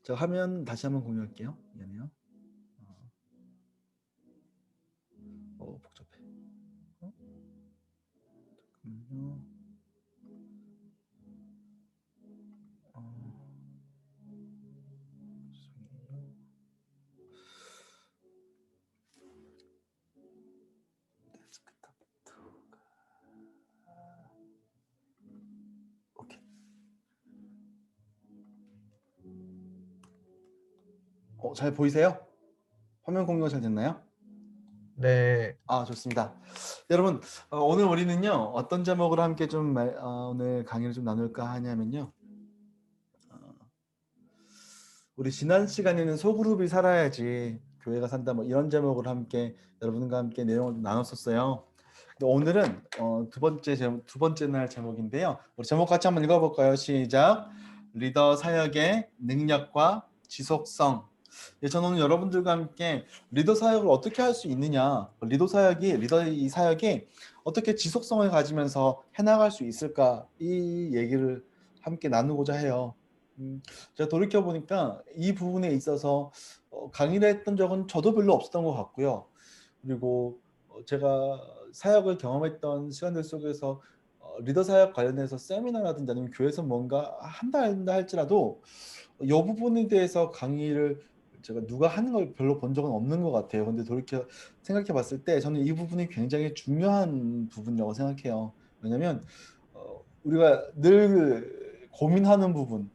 저 화면 다시 한번 공유할게요. 미안해요. 복잡해. 어? 잠깐만요. 죄송해요. 데스크탑부터. 오케이. 잘 보이세요? 화면 공유가 잘 됐나요? 네. 좋습니다. 여러분, 오늘 우리는요 어떤 제목으로 함께 좀 오늘 강의를 좀 나눌까 하냐면요, 우리 지난 시간에는 소그룹이 살아야지 교회가 산다, 뭐 이런 제목으로 함께 여러분과 함께 내용을 좀 나눴었어요. 근데 오늘은 두 번째 날 제목인데요. 우리 제목 같이 한번 읽어볼까요? 시작. 리더 사역의 능력과 지속성. 저는 오늘 여러분들과 함께 리더 사역을 어떻게 할 수 있느냐, 리더의 사역이 어떻게 지속성을 가지면서 해나갈 수 있을까, 이 얘기를 함께 나누고자 해요. 제가 돌이켜보니까 이 부분에 있어서 강의를 했던 적은 저도 별로 없었던 것 같고요. 그리고 제가 사역을 경험했던 시간들 속에서 리더 사역 관련해서 세미나라든지 아니면 교회에서 뭔가 한다 할지라도 이 부분에 대해서 강의를 제가 누가 하는 걸 별로 본 적은 없는 것 같아요. 근데 돌이켜 생각해 봤을 때 저는 이 부분이 굉장히 중요한 부분이라고 생각해요. 왜냐면 우리가 늘 고민하는 부분,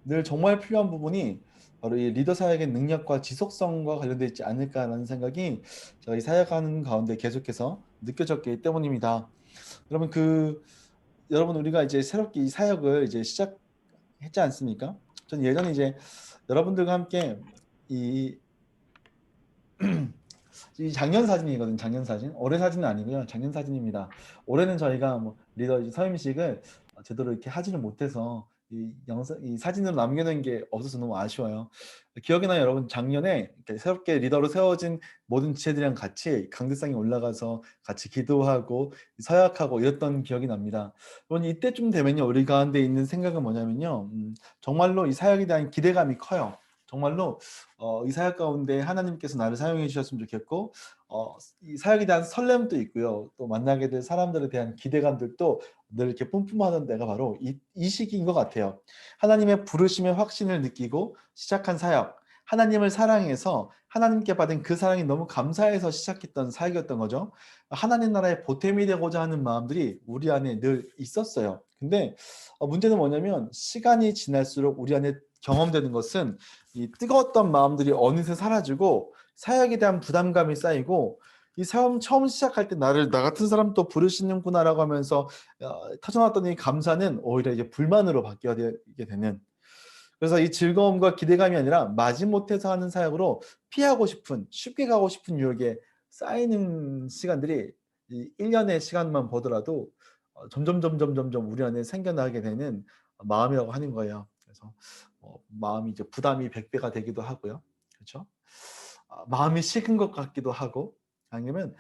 늘 정말 필요한 부분이 바로 이 리더 사역의 능력과 지속성과 관련되어 있지 않을까라는 생각이 제가 이 사역하는 가운데 계속해서 느껴졌기 때문입니다. 그러면 여러분, 우리가 이제 새롭게 이 사역을 이제 시작했지 않습니까? 전 예전에 이제 여러분들과 함께 이, 이 작년 사진이거든요. 작년 사진. 올해 사진은 아니고요. 작년 사진입니다. 올해는 저희가 뭐 리더 서임식을 제대로 이렇게 하지는 못해서 이 사진으로 남겨놓은 게 없어서 너무 아쉬워요. 기억이 나요, 여러분? 작년에 이렇게 새롭게 리더로 세워진 모든 지체들이랑 같이 강대상에 올라가서 같이 기도하고 서약하고 이랬던 기억이 납니다. 그럼 이때쯤 되면요, 우리 가운데 있는 생각은 뭐냐면요, 정말로 이 사역에 대한 기대감이 커요. 정말로 이 사역 가운데 하나님께서 나를 사용해 주셨으면 좋겠고, 이 사역에 대한 설렘도 있고요. 또 만나게 될 사람들에 대한 기대감들도 늘 이렇게 뿜뿜하던 때가 바로 이 시기인 것 같아요. 하나님의 부르심의 확신을 느끼고 시작한 사역, 하나님을 사랑해서 하나님께 받은 그 사랑이 너무 감사해서 시작했던 사역이었던 거죠. 하나님 나라의 보탬이 되고자 하는 마음들이 우리 안에 늘 있었어요. 근데 문제는 뭐냐면 시간이 지날수록 우리 안에 경험되는 것은 이 뜨거웠던 마음들이 어느새 사라지고 사역에 대한 부담감이 쌓이고, 이 처음 시작할 때 나를 나 같은 사람 또 부르시는구나라고 하면서 터져나왔던 이 감사는 오히려 이제 불만으로 바뀌게 되는, 그래서 이 즐거움과 기대감이 아니라 마지못해서 하는 사역으로 피하고 싶은, 쉽게 가고 싶은 유혹에 쌓이는 시간들이 이 1년의 시간만 보더라도 점점 우리 안에 생겨나게 되는 마음이라고 하는 거예요. 그래서 마음이 이제 부담이 100배가 되기도 하고요. 그렇죠? 마음이 식은 것 같기도 하고, 아니면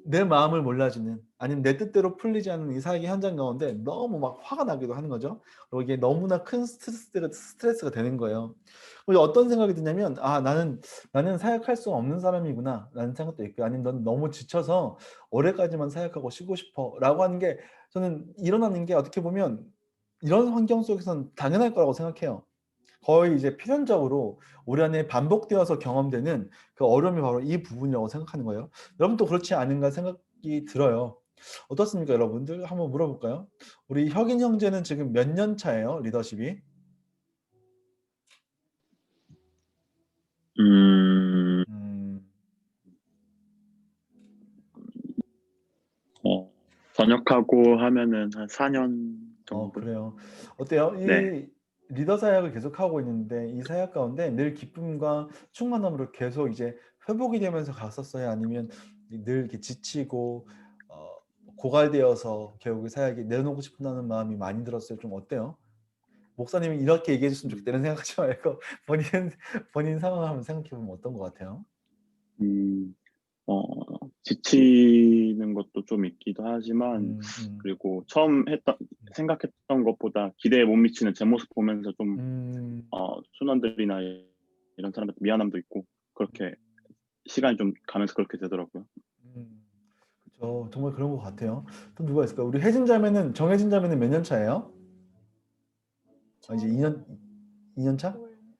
내 마음을 몰라주는, 아니면 내 뜻대로 풀리지 않는 이 사역의 현장 가운데 너무 막 화가 나기도 하는 거죠. 그리고 이게 너무나 큰 스트레스가 되는 거예요. 그리고 어떤 생각이 드냐면, 나는 사역할 수 없는 사람이구나 라는 생각도 있고요. 아니면 넌 너무 지쳐서 올해까지만 사역하고 쉬고 싶어 라고 하는 게, 저는 일어나는 게 어떻게 보면 이런 환경 속에서는 당연할 거라고 생각해요. 거의 이제 필연적으로 우리 안에 반복되어서 경험되는 그 어려움이 바로 이 부분이라고 생각하는 거예요. 여러분도 그렇지 않은가 생각이 들어요. 어떻습니까, 여러분들? 한번 물어볼까요? 우리 혁인 형제는 지금 몇 년 차예요, 리더십이? 음, 음, 번역하고 하면은 한 4년 정도? 그래요. 어때요? 네. 이 리더 사역을 계속하고 있는데 이 사역 가운데 늘 기쁨과 충만함으로 계속 이제 회복이 되면서 갔었어요? 아니면 늘 이렇게 지치고 어, 고갈되어서 결국에 사역이 내놓고 싶다는 마음이 많이 들었어요? 좀 어때요? 목사님이 이렇게 얘기해 줬으면 좋겠다 이런 생각하지 말고 본인 상황을 한번 생각해 보면 어떤 것 같아요? 음, 어, 지치는 것도 좀 있기도 하지만 음, 그리고 처음 생각했던 것보다 기대에 못 미치는 제 모습 보면서 좀 음, 순원들이나 이런 사람한테 미안함도 있고 그렇게 시간이 좀 가면서 그렇게 되더라고요. 그렇죠. 정말 그런 것 같아요. 또 누가 있을까? 우리 혜진 자매는 정혜진 자매는 몇 년 차예요? 이제 저는 2년 차?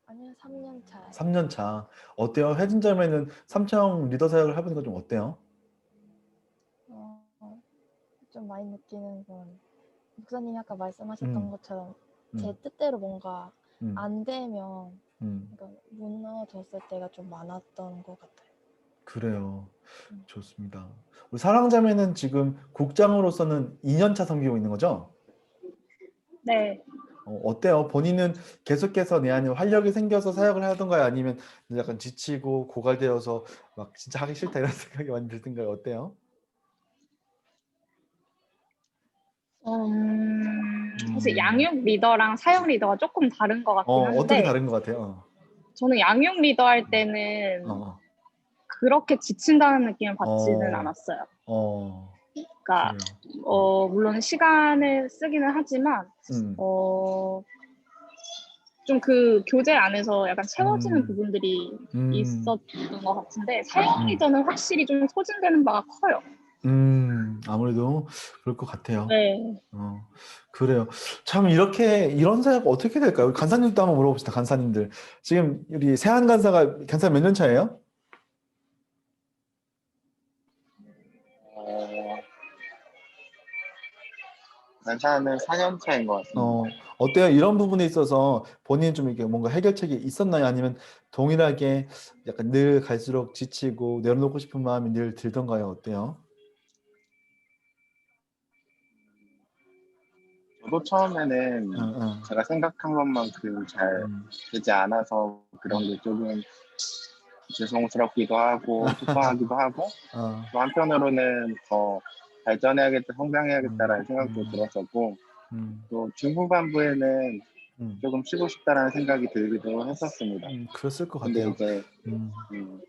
아니요, 3년 차요. 3년 차. 어때요? 혜진 자매는 삼청 리더 사역을 해보니까 좀 어때요? 좀 많이 느끼는 건 목사님이 아까 말씀하셨던 음, 것처럼 제 음, 뜻대로 뭔가 음, 안 되면 음. 그러니까 무너졌을 때가 좀 많았던 것 같아요. 그래요. 음. 좋습니다. 우리 사랑자매는 지금 국장으로서는 2년 차 섬기고 있는 거죠? 네. 어때요? 본인은 계속해서 내 안에 활력이 생겨서 사역을 하던가요? 아니면 약간 지치고 고갈되어서 막 진짜 하기 싫다 이런 생각이 많이 들던가요? 어때요? 사실 음, 양육 리더랑 사역 리더가 조금 다른 것 같긴 어떻게 한데, 다른 것 같아요? 저는 양육 리더 할 때는 어, 그렇게 지친다는 느낌을 어, 받지는 어, 않았어요. 어, 그러니까, 그래요. 물론 시간을 쓰기는 하지만, 음, 좀 그 교제 안에서 약간 채워지는 음, 부분들이 음, 있었던 것 같은데, 사역 음, 리더는 확실히 좀 소진되는 바가 커요. 아무래도 그럴 것 같아요. 네. 그래요. 참 이런 사회가 어떻게 될까요? 우리 간사님도 한번 물어봅시다. 간사님들. 지금 우리 세한 간사 몇 년 차예요? 난사는 4년 차인 것 같습니다. 어때요? 이런 부분에 있어서 본인이 좀 이렇게 뭔가 해결책이 있었나요? 아니면 동일하게 약간 늘 갈수록 지치고 내려놓고 싶은 마음이 늘 들던가요? 어때요? 저도 처음에는 응, 응. 제가 생각한 것만큼 잘 음, 되지 않아서 그런 게 조금 죄송스럽기도 하고 속상하기도 하고 어, 또 한편으로는 더 발전해야겠다, 성장해야겠다라는 생각도 음, 들었었고 음, 또 중후반부에는 음, 조금 쉬고 싶다라는 생각이 들기도 했었습니다. 그랬을 것 근데 같아요. 이제 음,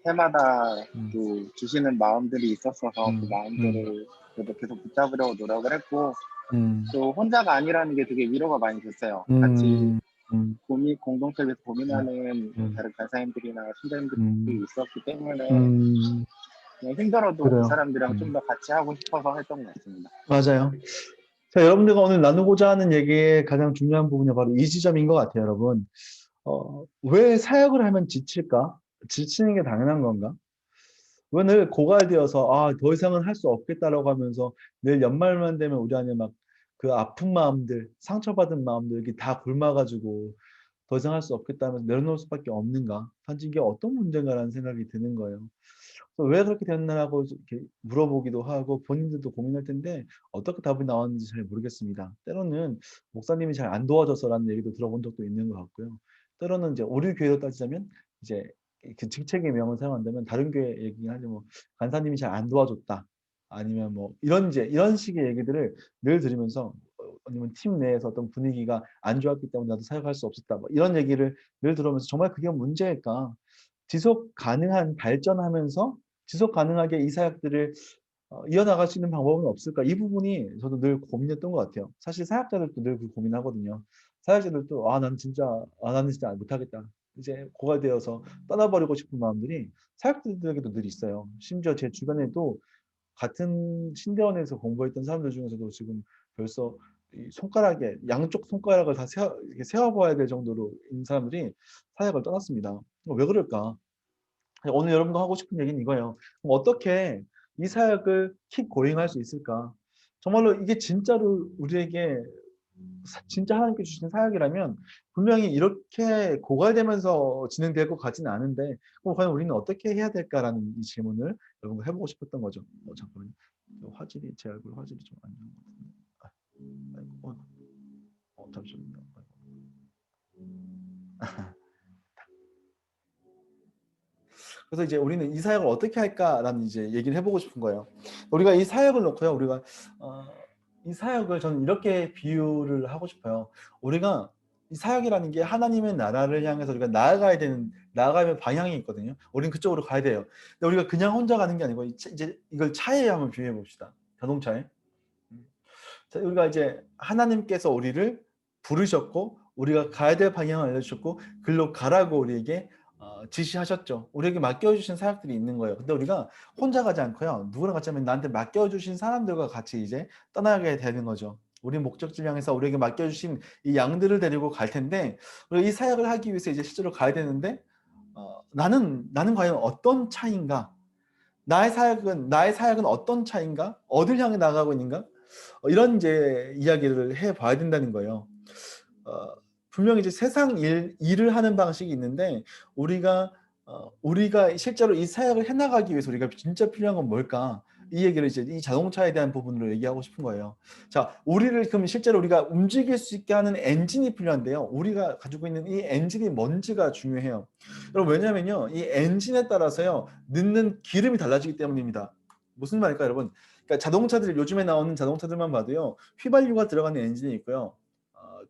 해마다 음, 또 주시는 마음들이 있었어서 그 음, 음, 마음들을 그래도 계속 붙잡으려고 노력을 했고 음, 또 혼자가 아니라는 게 되게 위로가 많이 됐어요. 같이 음, 음, 공동체에서 음, 고민하는 음, 다른 간사님들이나 신자님들이 음, 있었기 때문에 음, 그냥 힘들어도 그 그래요. 사람들이랑 좀 더 같이 하고 싶어서 했던 것 같습니다. 맞아요. 자, 여러분들과 오늘 나누고자 하는 얘기의 가장 중요한 부분이 바로 이 지점인 것 같아요, 여러분. 왜 사역을 하면 지칠까? 지치는 게 당연한 건가? 왜 늘 고갈되어서, 더 이상은 할 수 없겠다라고 하면서 늘 연말만 되면 우리 안에 막 그 아픈 마음들, 상처받은 마음들, 이게 다 굶어가지고 더 이상 할 수 없겠다면서 내려놓을 수밖에 없는가? 단지 이게 어떤 문제인가라는 생각이 드는 거예요. 그래서 왜 그렇게 됐나라고 이렇게 물어보기도 하고 본인들도 고민할 텐데 어떻게 답이 나왔는지 잘 모르겠습니다. 때로는 목사님이 잘 안 도와줘서라는 얘기도 들어본 적도 있는 것 같고요. 때로는 이제 우리 교회로 따지자면 이제 그 직책의 명을 사용한다면 다른 교회 얘기하면 뭐 간사님이 잘 안 도와줬다. 아니면 뭐 이런 식의 얘기들을 늘 들으면서 아니면 팀 내에서 어떤 분위기가 안 좋았기 때문에 나도 사역할 수 없었다. 뭐 이런 얘기를 늘 들으면서 정말 그게 문제일까? 지속 가능한 발전하면서 지속 가능하게 이 사역들을 이어나갈 수 있는 방법은 없을까? 이 부분이 저도 늘 고민했던 것 같아요. 사실 사역자들도 늘 그 고민하거든요. 사역자들도 나는 진짜 못하겠다. 이제 고갈되어서 떠나버리고 싶은 마음들이 사역자들에게도 늘 있어요. 심지어 제 주변에도 같은 신대원에서 공부했던 사람들 중에서도 지금 벌써 이 양쪽 손가락을 다 이렇게 세어봐야 될 정도로 있는 사람들이 사역을 떠났습니다. 왜 그럴까? 오늘 여러분과 하고 싶은 얘기는 이거예요. 그럼 어떻게 이 사역을 킥 고잉할 수 있을까? 정말로 이게 진짜로 우리에게 진짜 하나님께 주신 사역이라면 분명히 이렇게 고갈되면서 진행될 것 같지는 않은데 그럼 과연 우리는 어떻게 해야 될까라는 이 질문을 여러분과 해보고 싶었던 거죠. 잠깐만요. 제 얼굴 화질이 좀 안 좋은 것 같은데. 잠시만요. 그래서 이제 우리는 이 사역을 어떻게 할까라는 이제 얘기를 해보고 싶은 거예요. 우리가 이 사역을 놓고요. 우리가 이 사역을 저는 이렇게 비유를 하고 싶어요. 우리가 이 사역이라는 게 하나님의 나라를 향해서 우리가 나아가야 방향이 있거든요. 우리는 그쪽으로 가야 돼요. 근데 우리가 그냥 혼자 가는 게 아니고 이제 이걸 차에 한번 비유해 봅시다. 자동차에. 자, 우리가 이제 하나님께서 우리를 부르셨고 우리가 가야 될 방향을 알려주셨고 글로 가라고 우리에게 지시하셨죠. 우리에게 맡겨주신 사역들이 있는 거예요. 근데 우리가 혼자 가지 않고요. 누구랑 같이 하면 나한테 맡겨주신 사람들과 같이 이제 떠나게 되는 거죠. 우리 목적지를 향해서 우리에게 맡겨주신 이 양들을 데리고 갈 텐데 우리가 이 사역을 하기 위해서 이제 실제로 가야 되는데 나는 과연 어떤 차인가? 나의 사역은 어떤 차인가? 어딜 향해 나가고 있는가? 이런 이제 이야기를 해봐야 된다는 거예요. 분명히 이제 세상 일을 하는 방식이 있는데 우리가 실제로 이 사역을 해나가기 위해서 우리가 진짜 필요한 건 뭘까? 이 얘기를 이제 이 자동차에 대한 부분으로 얘기하고 싶은 거예요. 자, 그럼 실제로 우리가 움직일 수 있게 하는 엔진이 필요한데요. 우리가 가지고 있는 이 엔진이 뭔지가 중요해요. 여러분, 왜냐면요, 이 엔진에 따라서요 넣는 기름이 달라지기 때문입니다. 무슨 말일까요, 여러분? 그러니까 자동차들, 요즘에 나오는 자동차들만 봐도요, 휘발유가 들어가는 엔진이 있고요,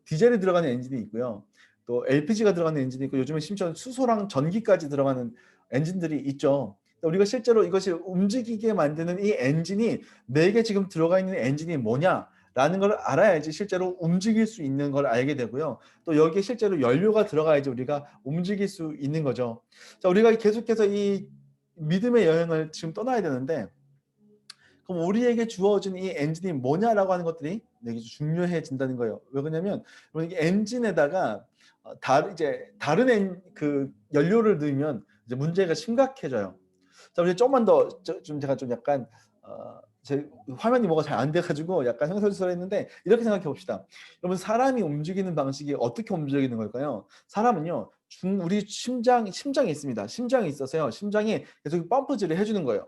디젤이 들어가는 엔진이 있고요, 또 LPG가 들어가는 엔진이 있고, 요즘에 심지어 수소랑 전기까지 들어가는 엔진들이 있죠. 우리가 실제로 이것이 움직이게 만드는 이 엔진이 내게 지금 들어가 있는 엔진이 뭐냐라는 걸 알아야지 실제로 움직일 수 있는 걸 알게 되고요. 또 여기에 실제로 연료가 들어가야지 우리가 움직일 수 있는 거죠. 자, 우리가 계속해서 이 믿음의 여행을 지금 떠나야 되는데, 그럼 우리에게 주어진 이 엔진이 뭐냐라고 하는 것들이 되게 중요해진다는 거예요. 왜 그러냐면 이게 엔진에다가 다른 그 연료를 넣으면 이제 문제가 심각해져요. 자, 우리 조금만 더 제가 좀 약간 제 화면이 뭐가 잘 안 돼가지고 약간 형설수설했는데 이렇게 생각해 봅시다. 여러분, 사람이 움직이는 방식이 어떻게 움직이는 걸까요? 사람은요, 우리 심장이 있습니다. 심장이 있어서요, 심장이 계속 펌프질을 해주는 거예요.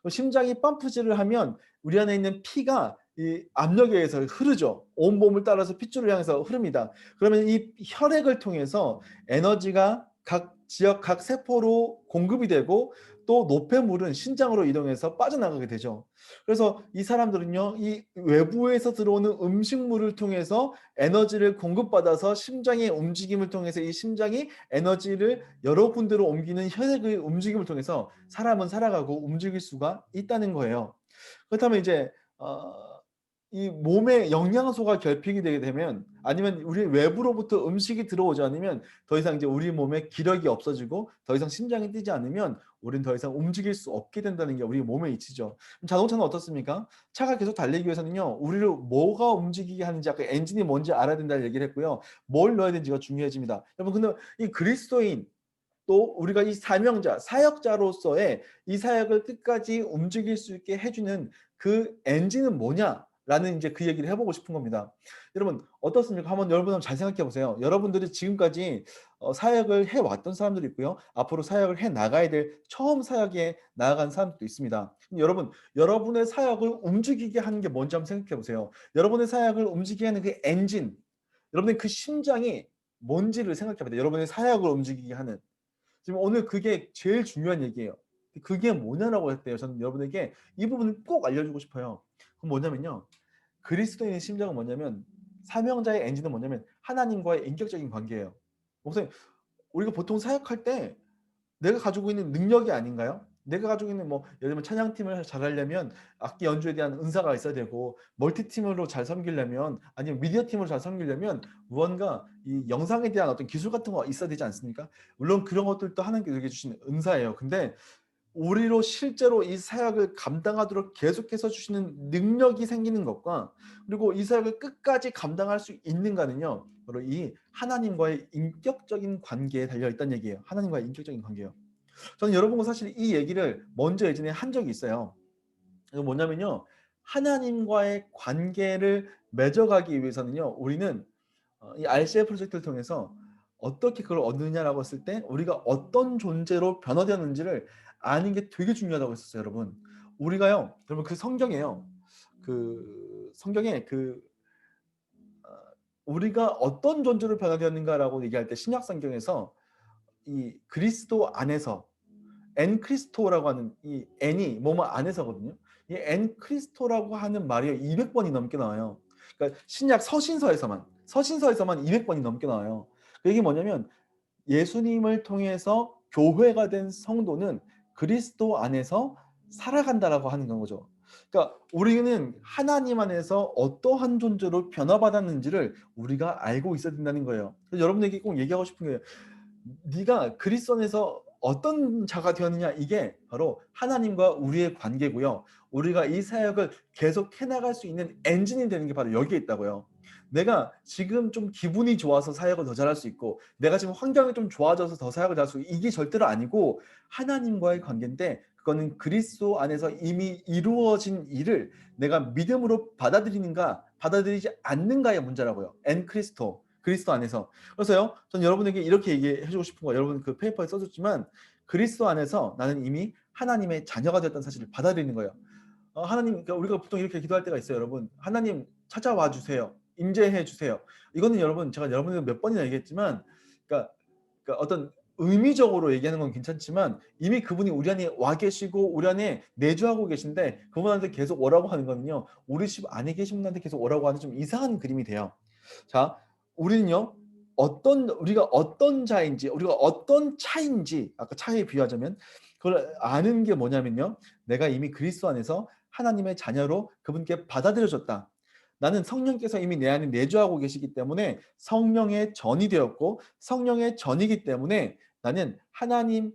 심장이 펌프질을 하면 우리 안에 있는 피가 이 압력에 의해서 흐르죠. 온 몸을 따라서 핏줄을 향해서 흐릅니다. 그러면 이 혈액을 통해서 에너지가 각 지역, 각 세포로 공급이 되고 또 노폐물은 신장으로 이동해서 빠져나가게 되죠. 그래서 이 사람들은요, 이 외부에서 들어오는 음식물을 통해서 에너지를 공급받아서 심장의 움직임을 통해서 이 심장이 에너지를 여러 군데로 옮기는 혈액의 움직임을 통해서 사람은 살아가고 움직일 수가 있다는 거예요. 그렇다면 이제 이 몸에 영양소가 결핍이 되게 되면, 아니면 우리 외부로부터 음식이 들어오지 않으면 더 이상 이제 우리 몸에 기력이 없어지고 더 이상 심장이 뛰지 않으면 우리는 더 이상 움직일 수 없게 된다는 게 우리 몸의 이치죠. 그럼 자동차는 어떻습니까? 차가 계속 달리기 위해서는요, 우리를 뭐가 움직이게 하는지, 아까 엔진이 뭔지 알아야 된다는 얘기를 했고요. 뭘 넣어야 되는지가 중요해집니다. 여러분, 근데 이 그리스도인, 또 우리가 이 사명자, 사역자로서의 이 사역을 끝까지 움직일 수 있게 해주는 그 엔진은 뭐냐라는 이제 그 얘기를 해보고 싶은 겁니다. 여러분, 어떻습니까? 여러분 잘 생각해 보세요. 여러분들이 지금까지 사역을 해왔던 사람들이 있고요, 앞으로 사역을 해 나가야 될 처음 사역에 나아간 사람들도 있습니다. 여러분, 여러분의 사역을 움직이게 하는 게 뭔지 한번 생각해 보세요. 여러분의 사역을 움직이게 하는 그 엔진, 여러분의 그 심장이 뭔지를 생각해 보세요. 여러분의 사역을 움직이게 하는. 지금 오늘 그게 제일 중요한 얘기예요. 그게 뭐냐라고 했대요. 저는 여러분에게 이 부분을 꼭 알려주고 싶어요. 그럼 뭐냐면요, 그리스도인의 심장은 뭐냐면, 사명자의 엔진은 뭐냐면 하나님과의 인격적인 관계예요. 목사님, 우리가 보통 사역할 때 내가 가지고 있는 능력이 아닌가요? 내가 가지고 있는 예를 들면 찬양팀을 잘하려면 악기 연주에 대한 은사가 있어야 되고, 멀티팀으로 잘 섬기려면, 아니면 미디어 팀으로 잘 섬기려면 무언가 이 영상에 대한 어떤 기술 같은 거 있어야 되지 않습니까? 물론 그런 것들도 하나님께 주신 은사예요. 근데 우리로 실제로 이 사역을 감당하도록 계속해서 주시는 능력이 생기는 것과, 그리고 이 사역을 끝까지 감당할 수 있는가는요, 바로 이 하나님과의 인격적인 관계에 달려 있다는 얘기예요. 하나님과의 인격적인 관계예요. 저는 여러분과 사실 이 얘기를 먼저 예전에 한 적이 있어요. 이거 뭐냐면요, 하나님과의 관계를 맺어가기 위해서는요, 우리는 이 RCA 프로젝트를 통해서 어떻게 그걸 얻느냐라고 했을 때 우리가 어떤 존재로 변화되었는지를 아는 게 되게 중요하다고 했었어요. 여러분, 우리가요, 여러분, 그 성경에요, 그 성경에 우리가 어떤 존재로 변화되었는가라고 얘기할 때 신약 성경에서 이 그리스도 안에서, 엔 크리스토라고 하는 이 N이 뭐뭐 안에서거든요. 이 엔 크리스토라고 하는 말이 200번이 넘게 나와요. 그러니까 신약 서신서에서만, 서신서에서만 200번이 넘게 나와요. 그 얘기 뭐냐면 예수님을 통해서 교회가 된 성도는 그리스도 안에서 살아간다라고 하는 거죠. 그러니까 우리는 하나님 안에서 어떠한 존재로 변화받았는지를 우리가 알고 있어야 된다는 거예요. 그래서 여러분에게 꼭 얘기하고 싶은 거예요. 네가 그리스도 안에서 어떤 자가 되었느냐, 이게 바로 하나님과 우리의 관계고요. 우리가 이 사역을 계속 해나갈 수 있는 엔진이 되는 게 바로 여기에 있다고요. 내가 지금 좀 기분이 좋아서 사역을 더 잘할 수 있고, 내가 지금 환경이 좀 좋아져서 더 사역을 잘할 수 있고, 이게 절대로 아니고 하나님과의 관계인데, 그거는 그리스도 안에서 이미 이루어진 일을 내가 믿음으로 받아들이는가 받아들이지 않는가의 문제라고요. 엔 크리스토, 그리스도 안에서. 그래서요, 전 여러분에게 이렇게 얘기해주고 싶은 거, 여러분 그 페이퍼에 써줬지만 그리스도 안에서 나는 이미 하나님의 자녀가 되었다는 사실을 받아들이는 거예요. 하나님, 그러니까 우리가 보통 이렇게 기도할 때가 있어요. 여러분, 하나님 찾아와 주세요, 임재해 주세요. 이거는 여러분, 제가 여러분에게 몇 번이나 얘기했지만, 그러니까 어떤 의미적으로 얘기하는 건 괜찮지만 이미 그분이 우리 안에 와 계시고 우리 안에 내주하고 계신데, 그분한테 계속 오라고 하는 거는요, 우리 집 안에 계신 분한테 계속 오라고 하는 좀 이상한 그림이 돼요. 자, 우리는요, 우리가 어떤 자인지, 우리가 어떤 차인지, 아까 차에 비유하자면 그걸 아는 게 뭐냐면요, 내가 이미 그리스도 안에서 하나님의 자녀로 그분께 받아들여졌다. 나는 성령께서 이미 내 안에 내주하고 계시기 때문에 성령의 전이 되었고, 성령의 전이기 때문에 나는 하나님이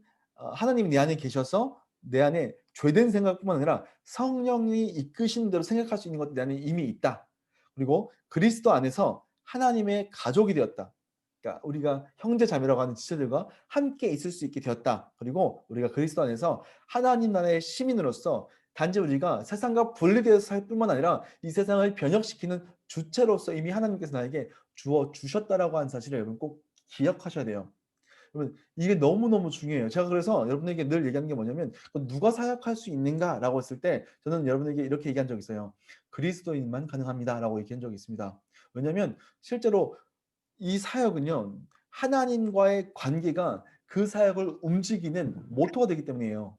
내 안에 계셔서 내 안에 죄된 생각뿐만 아니라 성령이 이끄신 대로 생각할 수 있는 것들이 내 안에 이미 있다. 그리고 그리스도 안에서 하나님의 가족이 되었다. 그러니까 우리가 형제 자매라고 하는 지체들과 함께 있을 수 있게 되었다. 그리고 우리가 그리스도 안에서 하나님 나라의 시민으로서 단지 우리가 세상과 분리되어서 살 뿐만 아니라 이 세상을 변혁시키는 주체로서 이미 하나님께서 나에게 주어 주셨다라고 하는 사실을 여러분 꼭 기억하셔야 돼요. 여러분, 이게 너무너무 중요해요. 제가 그래서 여러분에게 늘 얘기하는 게 뭐냐면, 누가 사역할 수 있는가라고 했을 때 저는 여러분에게 이렇게 얘기한 적이 있어요. 그리스도인만 가능합니다라고 얘기한 적이 있습니다. 왜냐하면 실제로 이 사역은요, 하나님과의 관계가 그 사역을 움직이는 모터가 되기 때문이에요.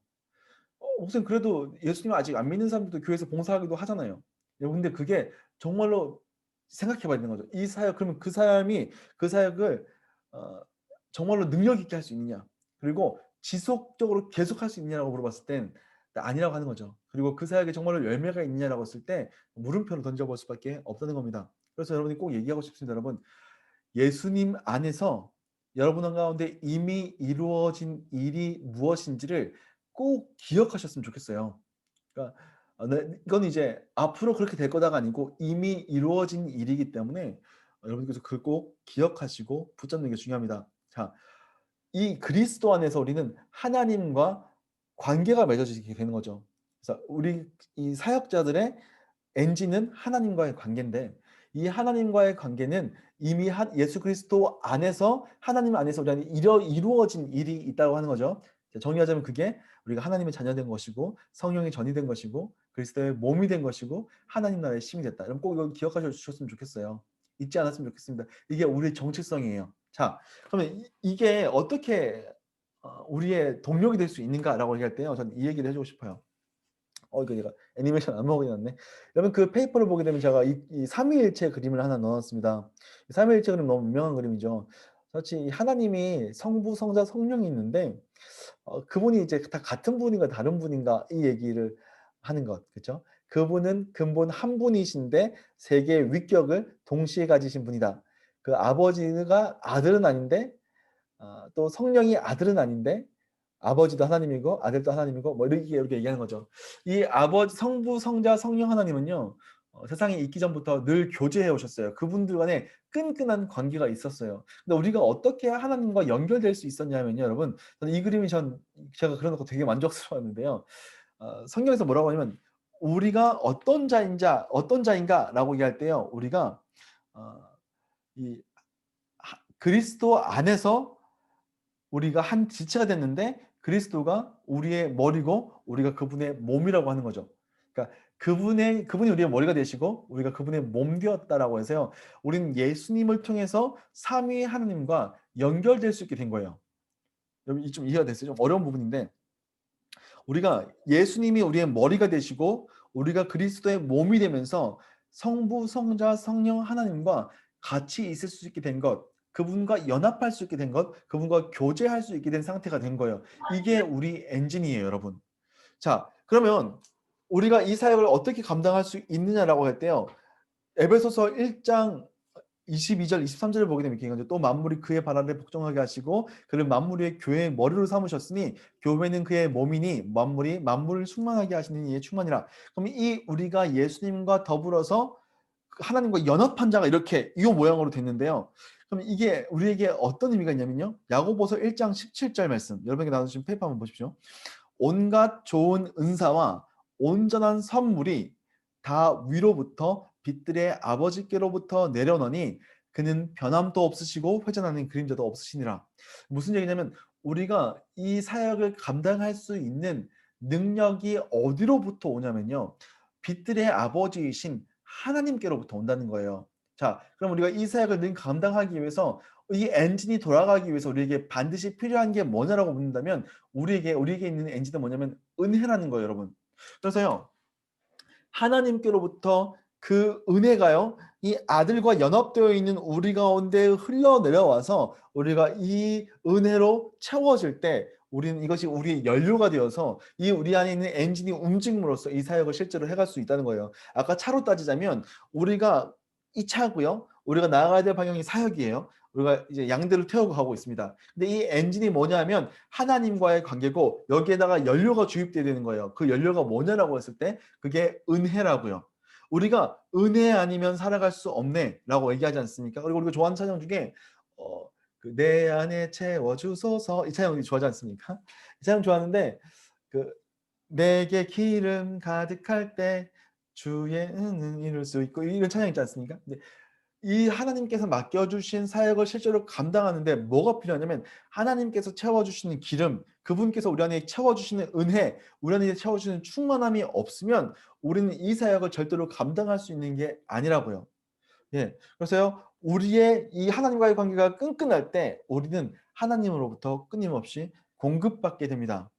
목사님, 그래도 예수님 아직 안 믿는 사람들도 교회에서 봉사하기도 하잖아요. 근데 그게 정말로 생각해 봐야 되는 거죠. 이 사역, 그러면 그 사람이 그 사역을 정말로 능력 있게 할 수 있느냐, 그리고 지속적으로 계속할 수 있느냐라고 물어봤을 땐 아니라고 하는 거죠. 그리고 그 사역에 정말로 열매가 있느냐라고 했을 때 물음표를 던져볼 수밖에 없다는 겁니다. 그래서 여러분이 꼭 얘기하고 싶습니다. 여러분, 예수님 안에서 여러분 가운데 이미 이루어진 일이 무엇인지를 꼭 기억하셨으면 좋겠어요. 그러니까 이건 이제 앞으로 그렇게 될 거다가 아니고 이미 이루어진 일이기 때문에 여러분께서 그걸 꼭 기억하시고 붙잡는 게 중요합니다. 자, 이 그리스도 안에서 우리는 하나님과 관계가 맺어지게 되는 거죠. 그래서 우리 이 사역자들의 엔진은 하나님과의 관계인데, 이 하나님과의 관계는 이미 예수 그리스도 안에서, 하나님 안에서 우리 안에 이루어진 일이 있다고 하는 거죠. 정리하자면 그게 우리가 하나님의 자녀된 것이고, 성령의 전이 된 것이고, 그리스도의 몸이 된 것이고, 하나님 나라의 심이 됐다. 여러분 꼭 이거 기억하셔 주셨으면 좋겠어요. 잊지 않았으면 좋겠습니다. 이게 우리의 정체성이에요. 자, 그러면 이게 어떻게 우리의 동력이 될 수 있는가라고 얘기할 때요, 저는 이 얘기를 해주고 싶어요. 이거 내가 애니메이션 안 먹어놨네. 여러분 그 페이퍼를 보게 되면 제가 이 삼위일체 그림을 하나 넣어놨습니다. 삼위일체 그림 너무 유명한 그림이죠. 그렇지, 하나님이 성부, 성자, 성령이 있는데 그분이 이제 다 같은 분인가 다른 분인가 이 얘기를 하는 것, 그렇죠? 그분은 근본 한 분이신데 세 개의 위격을 동시에 가지신 분이다. 그 아버지가 아들은 아닌데 또 성령이 아들은 아닌데 아버지도 하나님이고 아들도 하나님이고 뭐 이렇게 얘기하는 거죠. 이 아버지, 성부, 성자, 성령 하나님은요, 세상에 있기 전부터 늘 교제해 오셨어요. 그분들 간에 끈끈한 관계가 있었어요. 근데 우리가 어떻게 하나님과 연결될 수 있었냐면요, 여러분, 저는 이 그림이 제가 그려놓고 되게 만족스러웠는데요. 성경에서 뭐라고 하냐면, 우리가 어떤 자인가라고 얘기할 때요, 우리가 이 그리스도 안에서 우리가 한 지체가 됐는데 그리스도가 우리의 머리고 우리가 그분의 몸이라고 하는 거죠. 그러니까 그분이 우리의 머리가 되시고 우리가 그분의 몸 되었다라고 해서요, 우리는 예수님을 통해서 삼위 하나님과 연결될 수 있게 된 거예요. 여러분, 좀 이해가 됐어요? 좀 어려운 부분인데, 우리가 예수님이 우리의 머리가 되시고 우리가 그리스도의 몸이 되면서 성부, 성자, 성령 하나님과 같이 있을 수 있게 된 것, 그분과 연합할 수 있게 된 것, 그분과 교제할 수 있게 된 상태가 된 거예요. 이게 우리 엔진이에요, 여러분. 자, 그러면 우리가 이 사역을 어떻게 감당할 수 있느냐라고 할 때요. 에베소서 1장 22절, 23절을 보게 되면 이렇게 또 만물이 그의 바라를 복종하게 하시고 그를 만물 위의 교회의 머리로 삼으셨으니 교회는 그의 몸이니 만물이 만물을 충만하게 하시는 이의 충만이라. 그럼 이 우리가 예수님과 더불어서 하나님과 연합한 자가 이렇게 이 모양으로 됐는데요. 그럼 이게 우리에게 어떤 의미가 있냐면요. 야고보서 1장 17절 말씀. 여러분에게 나눠주신 페이퍼 한번 보십시오. 온갖 좋은 은사와 온전한 선물이 다 위로부터 빛들의 아버지께로부터 내려오니 그는 변함도 없으시고 회전하는 그림자도 없으시니라. 무슨 얘기냐면 우리가 이 사역을 감당할 수 있는 능력이 어디로부터 오냐면요. 빛들의 아버지이신 하나님께로부터 온다는 거예요. 자, 그럼 우리가 이 사역을 늘 감당하기 위해서 이 엔진이 돌아가기 위해서 우리에게 반드시 필요한 게 뭐냐라고 묻는다면 우리에게 있는 엔진은 뭐냐면 은혜라는 거예요, 여러분. 그래서요. 하나님께로부터 그 은혜가요. 이 아들과 연합되어 있는 우리 가운데 흘러내려와서 우리가 이 은혜로 채워질 때 우리는 이것이 우리의 연료가 되어서 이 우리 안에 있는 엔진이 움직임으로써 이 사역을 실제로 해갈 수 있다는 거예요. 아까 차로 따지자면 우리가 이 차고요. 우리가 나아가야 될 방향이 사역이에요. 우리가 이제 양들을 태우고 가고 있습니다. 근데 이 엔진이 뭐냐면 하나님과의 관계고 여기에다가 연료가 주입되어야 되는 거예요. 그 연료가 뭐냐라고 했을 때 그게 은혜라고요. 우리가 은혜 아니면 살아갈 수 없네 라고 얘기하지 않습니까? 그리고 우리가 좋아하는 찬양 중에 내 안에 채워주소서 이 찬양 좋아하지 않습니까? 이 찬양 좋아하는데 그 내게 기름 가득할 때 주의 은은 이룰 수 있고 이런 찬양 있지 않습니까? 근데 이 하나님께서 맡겨주신 사역을 실제로 감당하는데 뭐가 필요하냐면 하나님께서 채워주시는 기름, 그분께서 우리 안에 채워주시는 은혜, 우리 안에 채워주시는 충만함이 없으면 우리는 이 사역을 절대로 감당할 수 있는 게 아니라고요. 예, 그래서요 우리의 이 하나님과의 관계가 끈끈할 때 우리는 하나님으로부터 끊임없이 공급받게 됩니다.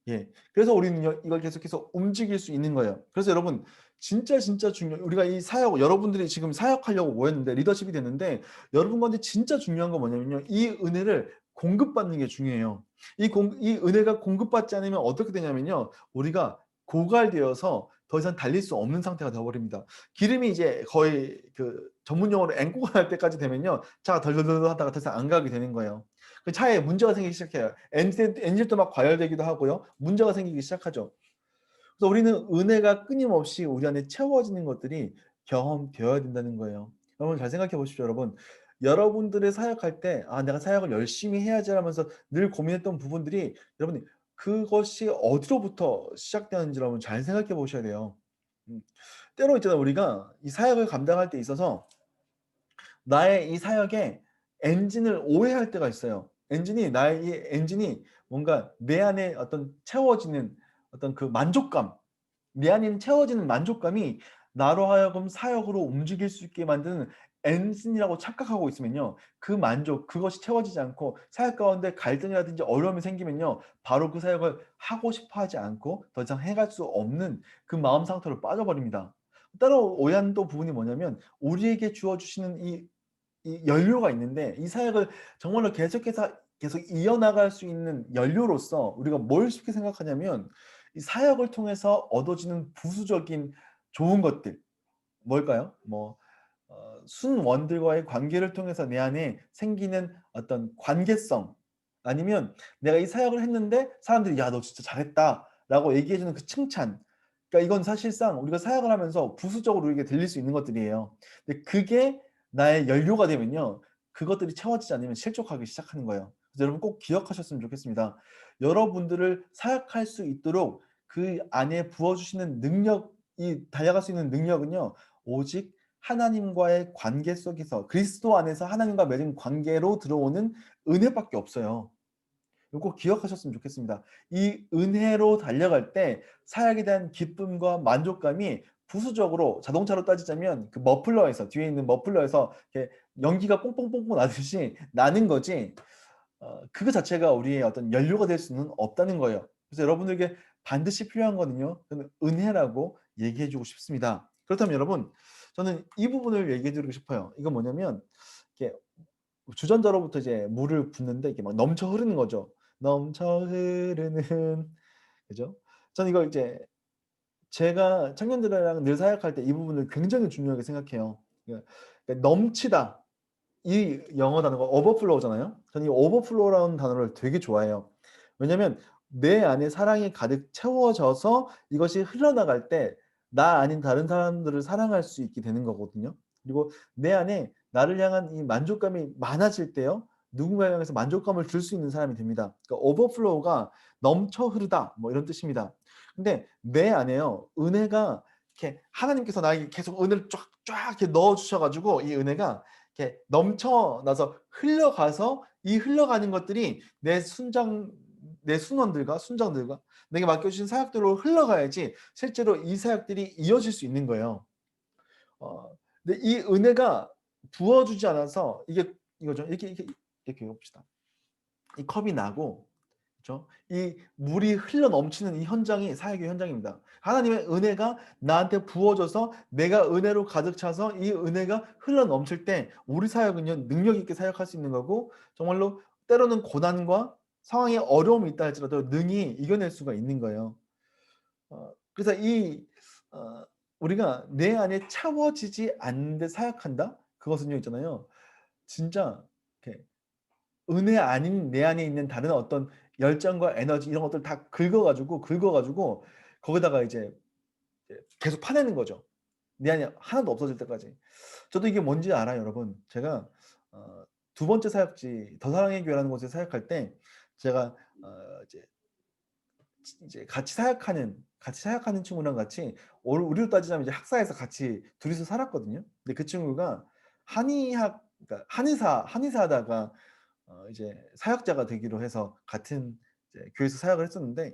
예. 그래서 우리는 이걸 계속해서 움직일 수 있는 거예요. 그래서 여러분 진짜 중요해요. 우리가 이 사역 여러분들이 지금 사역하려고 모였는데 리더십이 됐는데 여러분 가운데 진짜 중요한 건 뭐냐면요. 이 은혜를 공급받는 게 중요해요. 이 은혜가 공급받지 않으면 어떻게 되냐면요. 우리가 고갈되어서 더 이상 달릴 수 없는 상태가 되어버립니다. 기름이 이제 거의 그 전문 용어로 앵꼬가 날 때까지 되면요. 차가 덜덜덜 하다가 더 이상 안 가게 되는 거예요. 그 차에 문제가 생기기 시작해요. 엔진도 막 과열되기도 하고요. 문제가 생기기 시작하죠. 그래서 우리는 은혜가 끊임없이 우리 안에 채워지는 것들이 경험되어야 된다는 거예요. 여러분 잘 생각해 보십시오, 여러분. 여러분들의 사역할 때 내가 사역을 열심히 해야지 하면서 늘 고민했던 부분들이 여러분 그것이 어디로부터 시작되는지 여러분 잘 생각해 보셔야 돼요. 때로 있잖아요. 우리가 이 사역을 감당할 때 있어서 나의 이 사역에 엔진을 오해할 때가 있어요. 나의 이 엔진이 뭔가 내 안에 어떤 채워지는 어떤 그 만족감, 내 안에 채워지는 만족감이 나로 하여금 사역으로 움직일 수 있게 만드는 엔진이라고 착각하고 있으면요. 그 만족, 그것이 채워지지 않고 사역 가운데 갈등이라든지 어려움이 생기면요. 바로 그 사역을 하고 싶어 하지 않고 더 이상 해갈 수 없는 그 마음 상태로 빠져버립니다. 따로 오해하는 또 부분이 뭐냐면 우리에게 주어주시는 이 연료가 있는데 이 사역을 정말로 계속해서 계속 이어나갈 수 있는 연료로서 우리가 뭘 쉽게 생각하냐면 이 사역을 통해서 얻어지는 부수적인 좋은 것들 뭘까요? 순원들과의 관계를 통해서 내 안에 생기는 어떤 관계성 아니면 내가 이 사역을 했는데 사람들이 야, 너 진짜 잘했다 라고 얘기해주는 그 칭찬. 그러니까 이건 사실상 우리가 사역을 하면서 부수적으로 우리에게 들릴 수 있는 것들이에요. 근데 그게 나의 연료가 되면요. 그것들이 채워지지 않으면 실족하기 시작하는 거예요. 그래서 여러분 꼭 기억하셨으면 좋겠습니다. 여러분들을 사역할 수 있도록 그 안에 부어주시는 능력이 달려갈 수 있는 능력은요. 오직 하나님과의 관계 속에서 그리스도 안에서 하나님과 맺은 관계로 들어오는 은혜밖에 없어요. 이거 기억하셨으면 좋겠습니다. 이 은혜로 달려갈 때 사역에 대한 기쁨과 만족감이 부수적으로 자동차로 따지자면 그 머플러에서 뒤에 있는 머플러에서 이렇게 연기가 뽕뽕뽕뽕 나듯이 나는 거지 그거 자체가 우리의 어떤 연료가 될 수는 없다는 거예요. 그래서 여러분들에게 반드시 필요한 거는요. 저는 은혜라고 얘기해주고 싶습니다. 그렇다면 여러분 저는 이 부분을 얘기해 드리고 싶어요. 이건 뭐냐면 이렇게 주전자로부터 이제 물을 붓는데 이게 막 넘쳐 흐르는 거죠. 넘쳐 흐르는 그죠? 저는 이걸 이제 제가 청년들이랑 늘 사역할 때 이 부분을 굉장히 중요하게 생각해요. 그러니까 넘치다. 이 영어 단어가 overflow잖아요. 저는 이 overflow라는 단어를 되게 좋아해요. 왜냐면 내 안에 사랑이 가득 채워져서 이것이 흘러나갈 때 나 아닌 다른 사람들을 사랑할 수 있게 되는 거거든요. 그리고 내 안에 나를 향한 이 만족감이 많아질 때요. 누군가에 향해서 만족감을 줄 수 있는 사람이 됩니다. 그러니까 overflow가 넘쳐 흐르다 뭐 이런 뜻입니다. 근데 내 안에요. 은혜가 이렇게 하나님께서 나에게 계속 은혜를 쫙쫙 이렇게 넣어 주셔 가지고 이 은혜가 이렇게 넘쳐나서 흘러가서 이 흘러가는 것들이 내 순장들과 내게 맡겨주신 사역들로 흘러가야지 실제로 이 사역들이 이어질 수 있는 거예요. 근데 이 은혜가 부어주지 않아서 이거죠. 이렇게 봅시다. 이 컵이 나고 그렇죠? 이 물이 흘러 넘치는 이 현장이 사역의 현장입니다. 하나님의 은혜가 나한테 부어져서 내가 은혜로 가득 차서 이 은혜가 흘러 넘칠 때 우리 사역은요 능력 있게 사역할 수 있는 거고 정말로 때로는 고난과 상황에 어려움이 있다 할지라도 능히 이겨낼 수가 있는 거예요. 그래서 우리가 내 안에 채워지지 않는데 사역한다? 그것은요 있잖아요. 진짜 이렇게 은혜 아닌 내 안에 있는 다른 어떤 열정과 에너지 이런 것들 다 긁어가지고 거기다가 이제 계속 파내는 거죠. 내 안에 하나도 없어질 때까지. 저도 이게 뭔지 알아요, 여러분. 제가 두 번째 사역지 더 사랑의 교회라는 곳에 사역할 때 제가 이제 같이 사역하는 친구랑 같이 우리로 따지자면 이제 학사에서 같이 둘이서 살았거든요. 근데 그 친구가 그러니까 한의사다가 이제 사역자가 되기로 해서 같은 이제 교회에서 사역을 했었는데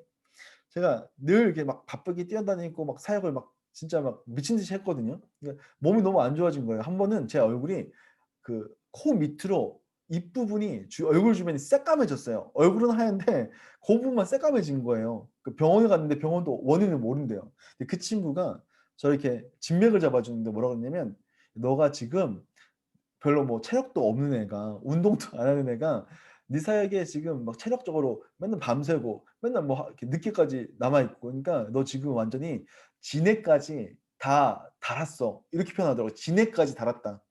제가 늘 이렇게 막 바쁘게 뛰어다니고 막 사역을 막 진짜 막 미친 듯이 했거든요. 그러니까 몸이 너무 안 좋아진 거예요. 한 번은 제 얼굴이 그 코 밑으로 입부분이 얼굴 주변이 새까매졌어요. 얼굴은 하얀데 그 부분만 새까매진 거예요. 그 병원에 갔는데 병원도 원인을 모른대요. 근데 그 친구가 저 이렇게 진맥을 잡아주는데 뭐라 그랬냐면 너가 지금 별로 뭐 체력도 없는 애가 운동도 안 하는 애가 네 사역에 지금 막 체력적으로 맨날 밤새고 맨날 뭐 이렇게 늦게까지 남아 있고 그러니까 너 지금 완전히 진해까지 다 달았어 이렇게 표현하더라고. 진해까지 달았다.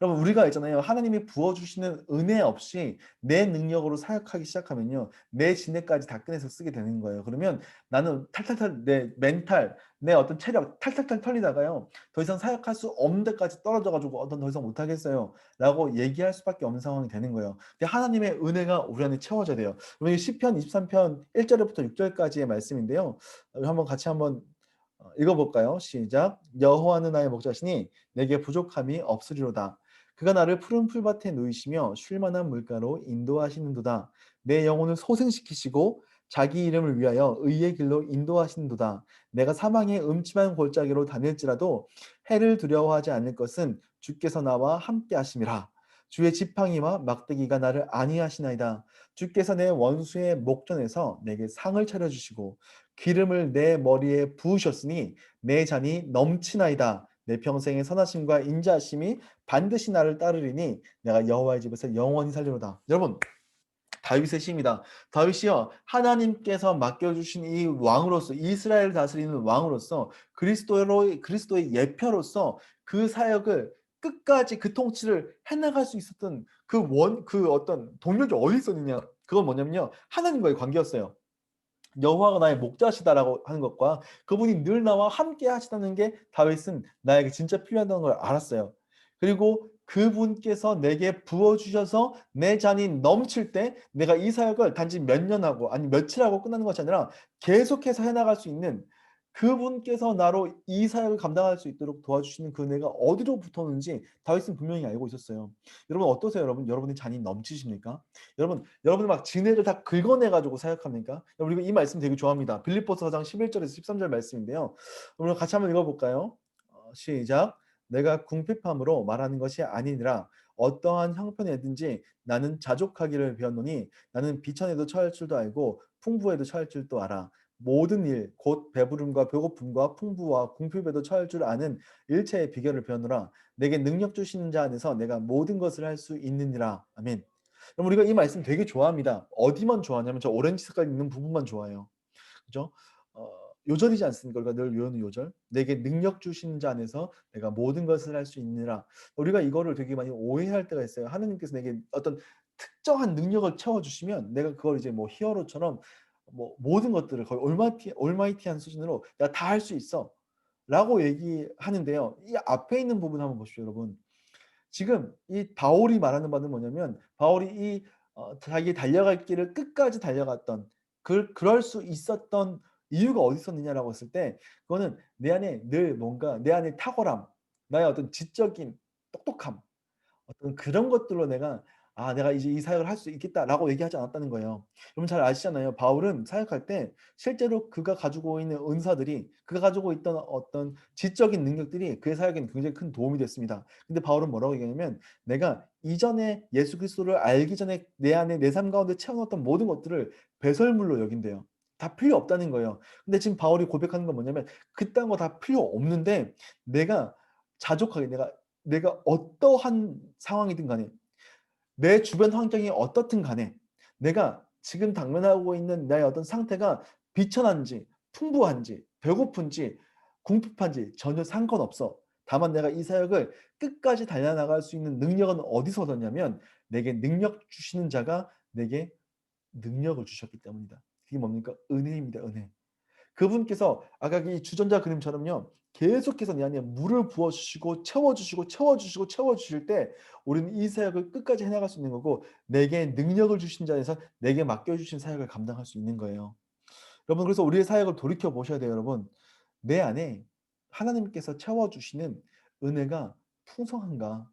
여러분 우리가 있잖아요. 하나님이 부어주시는 은혜 없이 내 능력으로 사역하기 시작하면요. 내 진해까지 다 꺼내서 쓰게 되는 거예요. 그러면 나는 탈탈탈 내 멘탈 내 어떤 체력 탈탈탈 털리다가요. 더 이상 사역할 수 없는 데까지 떨어져 가지고 더 이상 못하겠어요 라고 얘기할 수밖에 없는 상황이 되는 거예요. 근데 하나님의 은혜가 우리 안에 채워져야 돼요. 우리 시편 23편 1절부터 6절까지의 말씀인데요. 우리 같이 한번 읽어볼까요? 시작. 여호와는 나의 목자시니 내게 부족함이 없으리로다. 그가 나를 푸른 풀밭에 누이시며 쉴만한 물가로 인도하시는도다. 내 영혼을 소생시키시고 자기 이름을 위하여 의의 길로 인도하시는도다. 내가 사망의 음침한 골짜기로 다닐지라도 해를 두려워하지 않을 것은 주께서 나와 함께 하심이라. 주의 지팡이와 막대기가 나를 안위하시나이다. 주께서 내 원수의 목전에서 내게 상을 차려주시고 기름을 내 머리에 부으셨으니 내 잔이 넘치나이다. 내 평생의 선하심과 인자하심이 반드시 나를 따르리니 내가 여호와의 집에서 영원히 살리로다. 여러분 다윗의 시입니다. 다윗이요 하나님께서 맡겨주신 이 왕으로서 이스라엘을 다스리는 왕으로서 그리스도의 예표로서 그 사역을 끝까지 그 통치를 해나갈 수 있었던 그 어떤 동력이 어디 있었느냐 그건 뭐냐면요 하나님과의 관계였어요. 여호와가 나의 목자시다라고 하는 것과 그분이 늘 나와 함께 하시다는 게 다윗은 나에게 진짜 필요하다는 걸 알았어요. 그리고 그분께서 내게 부어주셔서 내 잔이 넘칠 때 내가 이 사역을 단지 몇 년 하고 아니 며칠 하고 끝나는 것이 아니라 계속해서 해나갈 수 있는 그분께서 나로 이 사역을 감당할 수 있도록 도와주시는 그 은혜가 어디로부터 오는지 다윗은 분명히 알고 있었어요. 여러분 어떠세요? 여러분의 잔이 넘치십니까? 여러분 막 진액을 다 긁어내 가지고 사역합니까? 우리가 이 말씀 되게 좋아합니다. 빌립보서 4장 11절에서 13절 말씀인데요. 오늘 같이 한번 읽어볼까요? 시작. 내가 궁핍함으로 말하는 것이 아니니라 어떠한 형편에든지 나는 자족하기를 배웠노니 나는 비천에도 처할 줄도 알고 풍부에도 처할 줄도 알아. 모든 일 곧 배부름과 배고픔과 풍부와 궁핍에도 처할 줄 아는 일체의 비결을 배우노라. 내게 능력 주시는 자 안에서 내가 모든 것을 할 수 있느니라. 아멘. 그럼 우리가 이 말씀 되게 좋아합니다. 어디만 좋아하냐면 저 오렌지 색깔 있는 부분만 좋아해요. 그죠? 요절이지 않습니까? 우리가 늘 외우는 요절. 내게 능력 주시는 자 안에서 내가 모든 것을 할 수 있느니라. 우리가 이거를 되게 많이 오해할 때가 있어요. 하느님께서 내게 어떤 특정한 능력을 채워주시면 내가 그걸 이제 뭐 히어로처럼 뭐 모든 것들을 거의 올마이티한 수준으로 내가 다 할 수 있어 라고 얘기하는데요. 이 앞에 있는 부분 한번 보십시오, 여러분. 지금 이 바울이 말하는 바는 뭐냐면 바울이 이 자기 달려갈 길을 끝까지 달려갔던 그럴 수 있었던 이유가 어디 있었느냐라고 했을 때 그거는 내 안에 늘 뭔가 내 안에 탁월함, 나의 어떤 지적인 똑똑함, 어떤 그런 것들로 내가 이제 이 사역을 할 수 있겠다라고 얘기하지 않았다는 거예요. 여러분 잘 아시잖아요. 바울은 사역할 때 실제로 그가 가지고 있는 은사들이 그가 가지고 있던 어떤 지적인 능력들이 그의 사역에는 굉장히 큰 도움이 됐습니다. 근데 바울은 뭐라고 얘기하냐면 내가 이전에 예수 그리스도를 알기 전에 내 안에 내 삶 가운데 채워놨던 모든 것들을 배설물로 여긴대요. 다 필요 없다는 거예요. 근데 지금 바울이 고백하는 건 뭐냐면 그딴 거 다 필요 없는데 내가 자족하게 내가 어떠한 상황이든 간에 내 주변 환경이 어떻든 간에 내가 지금 당면하고 있는 나의 어떤 상태가 비천한지 풍부한지 배고픈지 궁핍한지 전혀 상관없어. 다만 내가 이 사역을 끝까지 달려나갈 수 있는 능력은 어디서 얻었냐면 내게 능력 주시는 자가 내게 능력을 주셨기 때문이다. 그게 뭡니까? 은혜입니다. 은혜. 그분께서 아까 이 주전자 그림처럼요. 계속해서 내 안에 물을 부어주시고 채워주실 때 우리는 이 사역을 끝까지 해나갈 수 있는 거고 내게 능력을 주신 자에서 내게 맡겨주신 사역을 감당할 수 있는 거예요. 여러분 그래서 우리의 사역을 돌이켜 보셔야 돼요. 여러분 내 안에 하나님께서 채워주시는 은혜가 풍성한가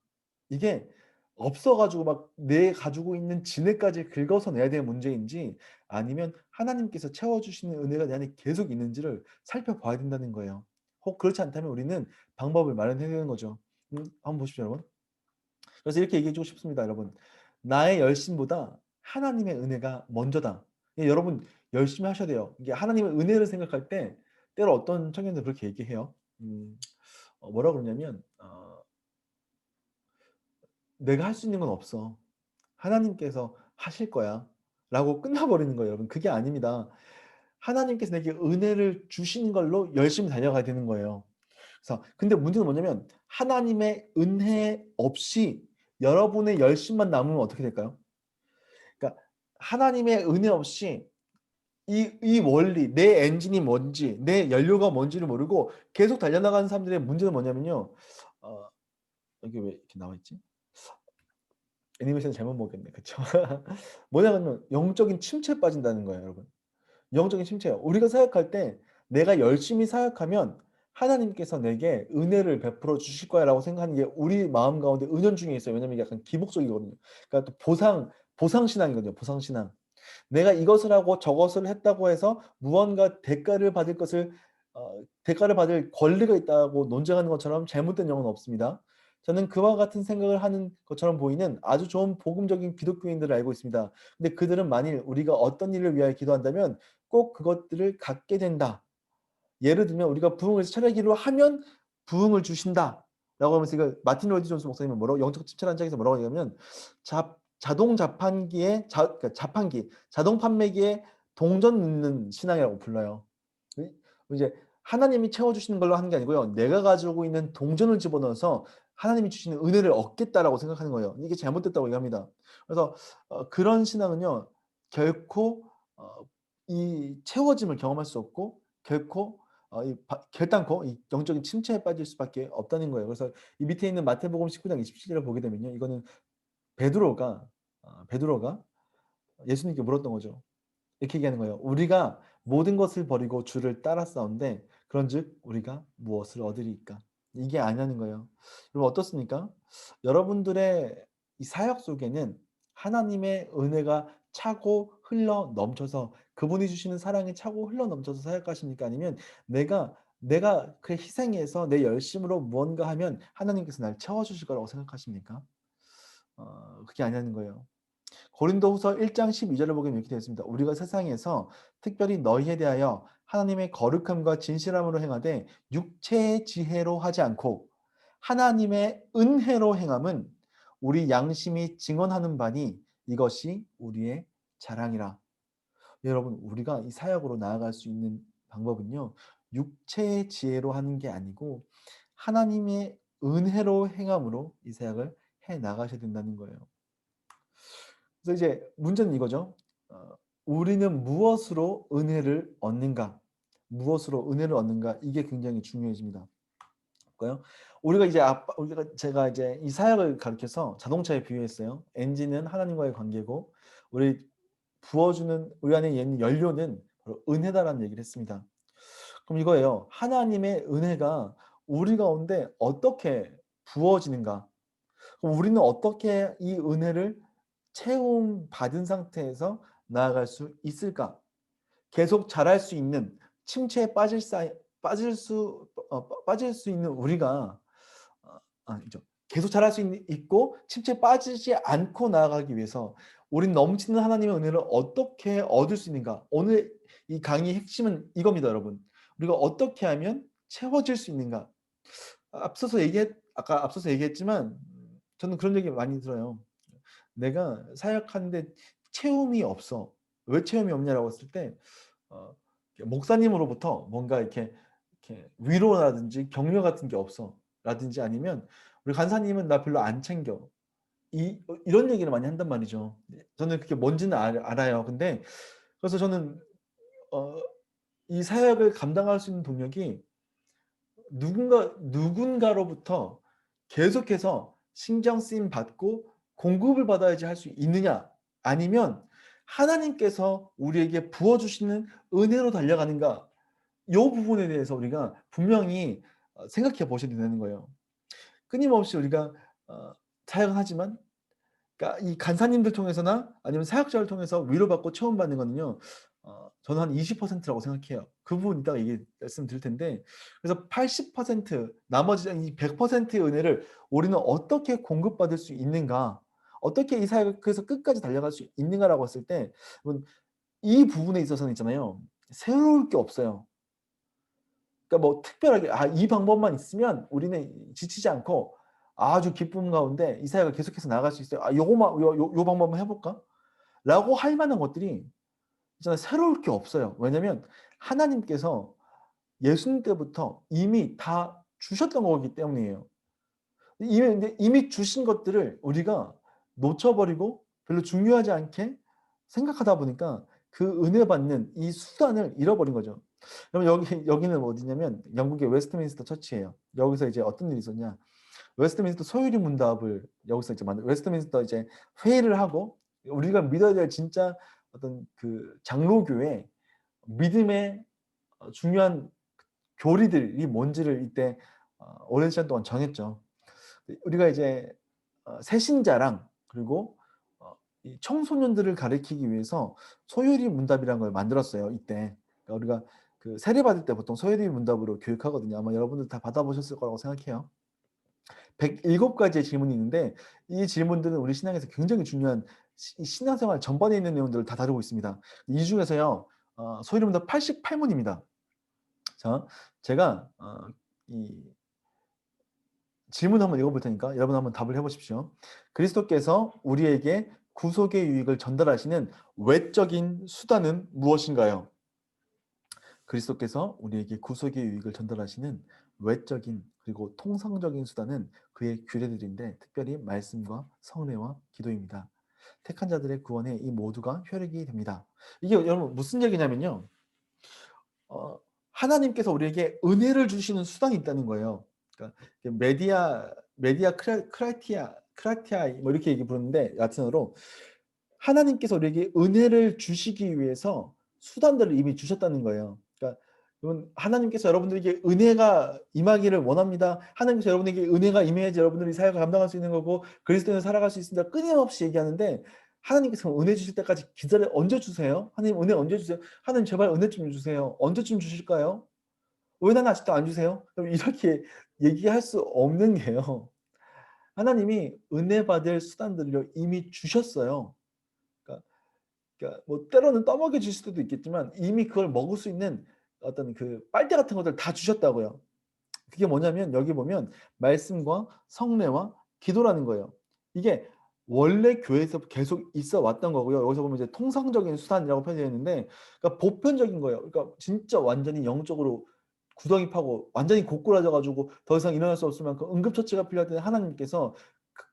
이게 없어가지고 막 내 가지고 있는 진해까지 긁어서 내야 될 문제인지 아니면 하나님께서 채워주시는 은혜가 내 안에 계속 있는지를 살펴봐야 된다는 거예요. 혹 그렇지 않다면 우리는 방법을 마련해야 되는 거죠. 한번 보십시오, 여러분. 그래서 이렇게 얘기해주고 싶습니다, 여러분. 나의 열심보다 하나님의 은혜가 먼저다. 예, 여러분 열심히 하셔야 돼요. 이게 하나님의 은혜를 생각할 때 때로 어떤 청년들 그렇게 얘기해요. 뭐라 그러냐면 내가 할 수 있는 건 없어. 하나님께서 하실 거야. 라고 끝나버리는 거예요, 여러분. 그게 아닙니다. 하나님께서 내게 은혜를 주시는 걸로 열심히 달려가야 되는 거예요. 그래서 근데 문제는 뭐냐면 하나님의 은혜 없이 여러분의 열심만 남으면 어떻게 될까요? 그러니까 하나님의 은혜 없이 이 원리, 내 엔진이 뭔지, 내 연료가 뭔지를 모르고 계속 달려나가는 사람들의 문제는 뭐냐면요. 여기 왜 이렇게 나와 있지? 애니메이션 잘못 먹였네. 그쵸? 뭐냐면 영적인 침체에 빠진다는 거예요, 여러분. 영적인 침체예요. 우리가 사역할 때 내가 열심히 사역하면 하나님께서 내게 은혜를 베풀어 주실 거야라고 생각하는 게 우리 마음 가운데 은연중에 있어요. 왜냐면 이게 약간 기복적이거든요. 그러니까 또 보상 신앙이거든요. 보상 신앙. 내가 이것을 하고 저것을 했다고 해서 무언가 대가를 받을 권리가 있다고 논쟁하는 것처럼 잘못된 영은 없습니다. 저는 그와 같은 생각을 하는 것처럼 보이는 아주 좋은 복음적인 기독교인들을 알고 있습니다. 근데 그들은 만일 우리가 어떤 일을 위하여 기도한다면 꼭 그것들을 갖게 된다. 예를 들면 우리가 부흥을 차려기로 하면 부흥을 주신다. 라고 하면서 이거 마틴 로이드 존스 목사님은 뭐라고 영적 집체라는 책에서 뭐라고 얘기하면 자동 자판기에 그러니까 자판기 자동 판매기에 동전 넣는 신앙이라고 불러요. 이제 하나님이 채워주시는 걸로 하는 게 아니고요. 내가 가지고 있는 동전을 집어넣어서 하나님이 주시는 은혜를 얻겠다라고 생각하는 거예요. 이게 잘못됐다고 얘기합니다. 그래서 그런 신앙은요. 결코 이 채워짐을 경험할 수 없고 결코 결단코 이 영적인 침체에 빠질 수밖에 없다는 거예요. 그래서 이 밑에 있는 마태복음 19장 27절을 보게 되면요. 이거는 베드로가 예수님께 물었던 거죠. 이렇게 얘기하는 거예요. 우리가 모든 것을 버리고 주를 따랐사온데 그런즉 우리가 무엇을 얻으리까? 이게 아니라는 거예요. 여러분 어떻습니까? 여러분들의 이 사역 속에는 하나님의 은혜가 차고 흘러 넘쳐서 그분이 주시는 사랑이 차고 흘러 넘쳐서 사역하십니까? 아니면 내가 그 희생해서 내 열심으로 무언가 하면 하나님께서 날 채워주실 거라고 생각하십니까? 그게 아니라는 거예요. 고린도후서 1장 12절을 보게 이렇게 되어 있습니다. 우리가 세상에서 특별히 너희에 대하여 하나님의 거룩함과 진실함으로 행하되 육체의 지혜로 하지 않고 하나님의 은혜로 행함은 우리 양심이 증언하는 바니 이것이 우리의 자랑이라. 여러분, 우리가 이 사역으로 나아갈 수 있는 방법은요, 육체의 지혜로 하는 게 아니고 하나님의 은혜로 행함으로 이 사역을 해 나가셔야 된다는 거예요. 그래서 이제 문제는 이거죠. 우리는 무엇으로 은혜를 얻는가? 무엇으로 은혜를 얻는가? 이게 굉장히 중요해집니다. 볼까요? 제가 이제 이 사역을 가르쳐서 자동차에 비유했어요. 엔진은 하나님과의 관계고 우리 안에 있는 연료는 바로 은혜다라는 얘기를 했습니다. 그럼 이거예요. 하나님의 은혜가 우리 가운데 어떻게 부어지는가? 그럼 우리는 어떻게 이 은혜를 채움 받은 상태에서 나아갈 수 있을까? 계속 자랄 수 있는 침체에 빠질 수 있는 우리가 계속 자랄 수 있고 침체에 빠지지 않고 나아가기 위해서 우린 넘치는 하나님의 은혜를 어떻게 얻을 수 있는가? 오늘 이 강의의 핵심은 이겁니다, 여러분. 우리가 어떻게 하면 채워질 수 있는가? 앞서서 얘기했지만 저는 그런 얘기 많이 들어요. 내가 사역하는데 체험이 없어. 왜 체험이 없냐라고 했을 때 목사님으로부터 뭔가 이렇게 위로라든지 격려 같은 게 없어. 라든지 아니면 우리 간사님은 나 별로 안 챙겨. 이런 얘기를 많이 한단 말이죠. 저는 그게 뭔지는 알아요. 근데 그래서 저는 이 사역을 감당할 수 있는 동력이 누군가로부터 계속해서 신경 쓰임 받고 공급을 받아야지 할 수 있느냐, 아니면 하나님께서 우리에게 부어주시는 은혜로 달려가는가, 이 부분에 대해서 우리가 분명히 생각해 보셔야 된다는 거예요. 끊임없이 우리가 사역을 하지만, 그러니까 이 간사님들 통해서나 아니면 사역자를 통해서 위로받고 체험받는 거는요, 저는 한 20%라고 생각해요. 그 부분 이따가 말씀드릴 텐데, 그래서 80% 나머지 이 100%의 은혜를 우리는 어떻게 공급받을 수 있는가, 어떻게 이 사역을 그래서 끝까지 달려갈 수 있는가라고 했을 때, 이 부분에 있어서는 있잖아요, 새로울 게 없어요. 그러니까 뭐 특별하게 이 방법만 있으면 우리는 지치지 않고 아주 기쁨 가운데 이 사역을 계속해서 나아갈 수 있어요. 요 방법만 해볼까? 라고 할 만한 것들이 진짜 새로울 게 없어요. 왜냐하면 하나님께서 예수님 때부터 이미 다 주셨던 거기 때문이에요. 이미 주신 것들을 우리가 놓쳐버리고 별로 중요하지 않게 생각하다 보니까 그 은혜 받는 이 수단을 잃어버린 거죠. 그럼 여기는 어디냐면 영국의 웨스트민스터 처치예요. 여기서 이제 어떤 일이 있었냐? 웨스트민스터 소유리 문답을 여기서 이제 웨스트민스터 이제 회의를 하고, 우리가 믿어야 될 진짜 어떤 그 장로교회 믿음의 중요한 교리들이 뭔지를 이때 오랜 시간 동안 정했죠. 우리가 이제 새신자랑 그리고 이 청소년들을 가르치기 위해서 소유리 문답이라는 걸 만들었어요. 이때 그러니까 우리가 그 세례 받을 때 보통 소유리 문답으로 교육하거든요. 아마 여러분들 다 받아보셨을 거라고 생각해요. 107가지의 질문이 있는데 이 질문들은 우리 신앙에서 굉장히 중요한 신앙생활 전반에 있는 내용들을 다 다루고 있습니다. 이 중에서요, 소유리 문답 88문입니다. 자, 제가 이 질문 한번 읽어볼 테니까 여러분 한번 답을 해보십시오. 그리스도께서 우리에게 구속의 유익을 전달하시는 외적인 수단은 무엇인가요? 그리스도께서 우리에게 구속의 유익을 전달하시는 외적인 그리고 통상적인 수단은 그의 규례들인데 특별히 말씀과 성례와 기도입니다. 택한 자들의 구원에 이 모두가 혈육이 됩니다. 이게 여러분 무슨 얘기냐면요, 하나님께서 우리에게 은혜를 주시는 수단이 있다는 거예요. 그러니까 메디아 크라티아 뭐 이렇게 얘기 부르는데 라틴어로 하나님께서 우리에게 은혜를 주시기 위해서 수단들을 이미 주셨다는 거예요. 그러니까 하나님께서 여러분들에게 은혜가 임하기를 원합니다. 하나님께서 여러분에게 은혜가 임해야지 여러분들이 사역을 감당할 수 있는 거고 그리스도인을 살아갈 수 있습니다. 끊임없이 얘기하는데 하나님께서 은혜 주실 때까지 언제 주세요? 하나님 은혜 언제 주세요? 하나님 제발 은혜 좀 주세요. 언제쯤 주실까요? 왜 나는 아직도 안 주세요? 이렇게 얘기할 수 없는 게요, 하나님이 은혜 받을 수단들을 이미 주셨어요. 그러니까 뭐 때로는 떠먹여 주실 수도 있겠지만 이미 그걸 먹을 수 있는 어떤 그 빨대 같은 것들 다 주셨다고요. 그게 뭐냐면 여기 보면 말씀과 성례와 기도라는 거예요. 이게 원래 교회에서 계속 있어 왔던 거고요. 여기서 보면 이제 통상적인 수단이라고 표현되어 있는데, 그러니까 보편적인 거예요. 그러니까 진짜 완전히 영적으로 구덩이 파고 완전히 고꾸라져 가지고 더 이상 일어날 수 없을 만큼 응급처치가 필요할 때 하나님께서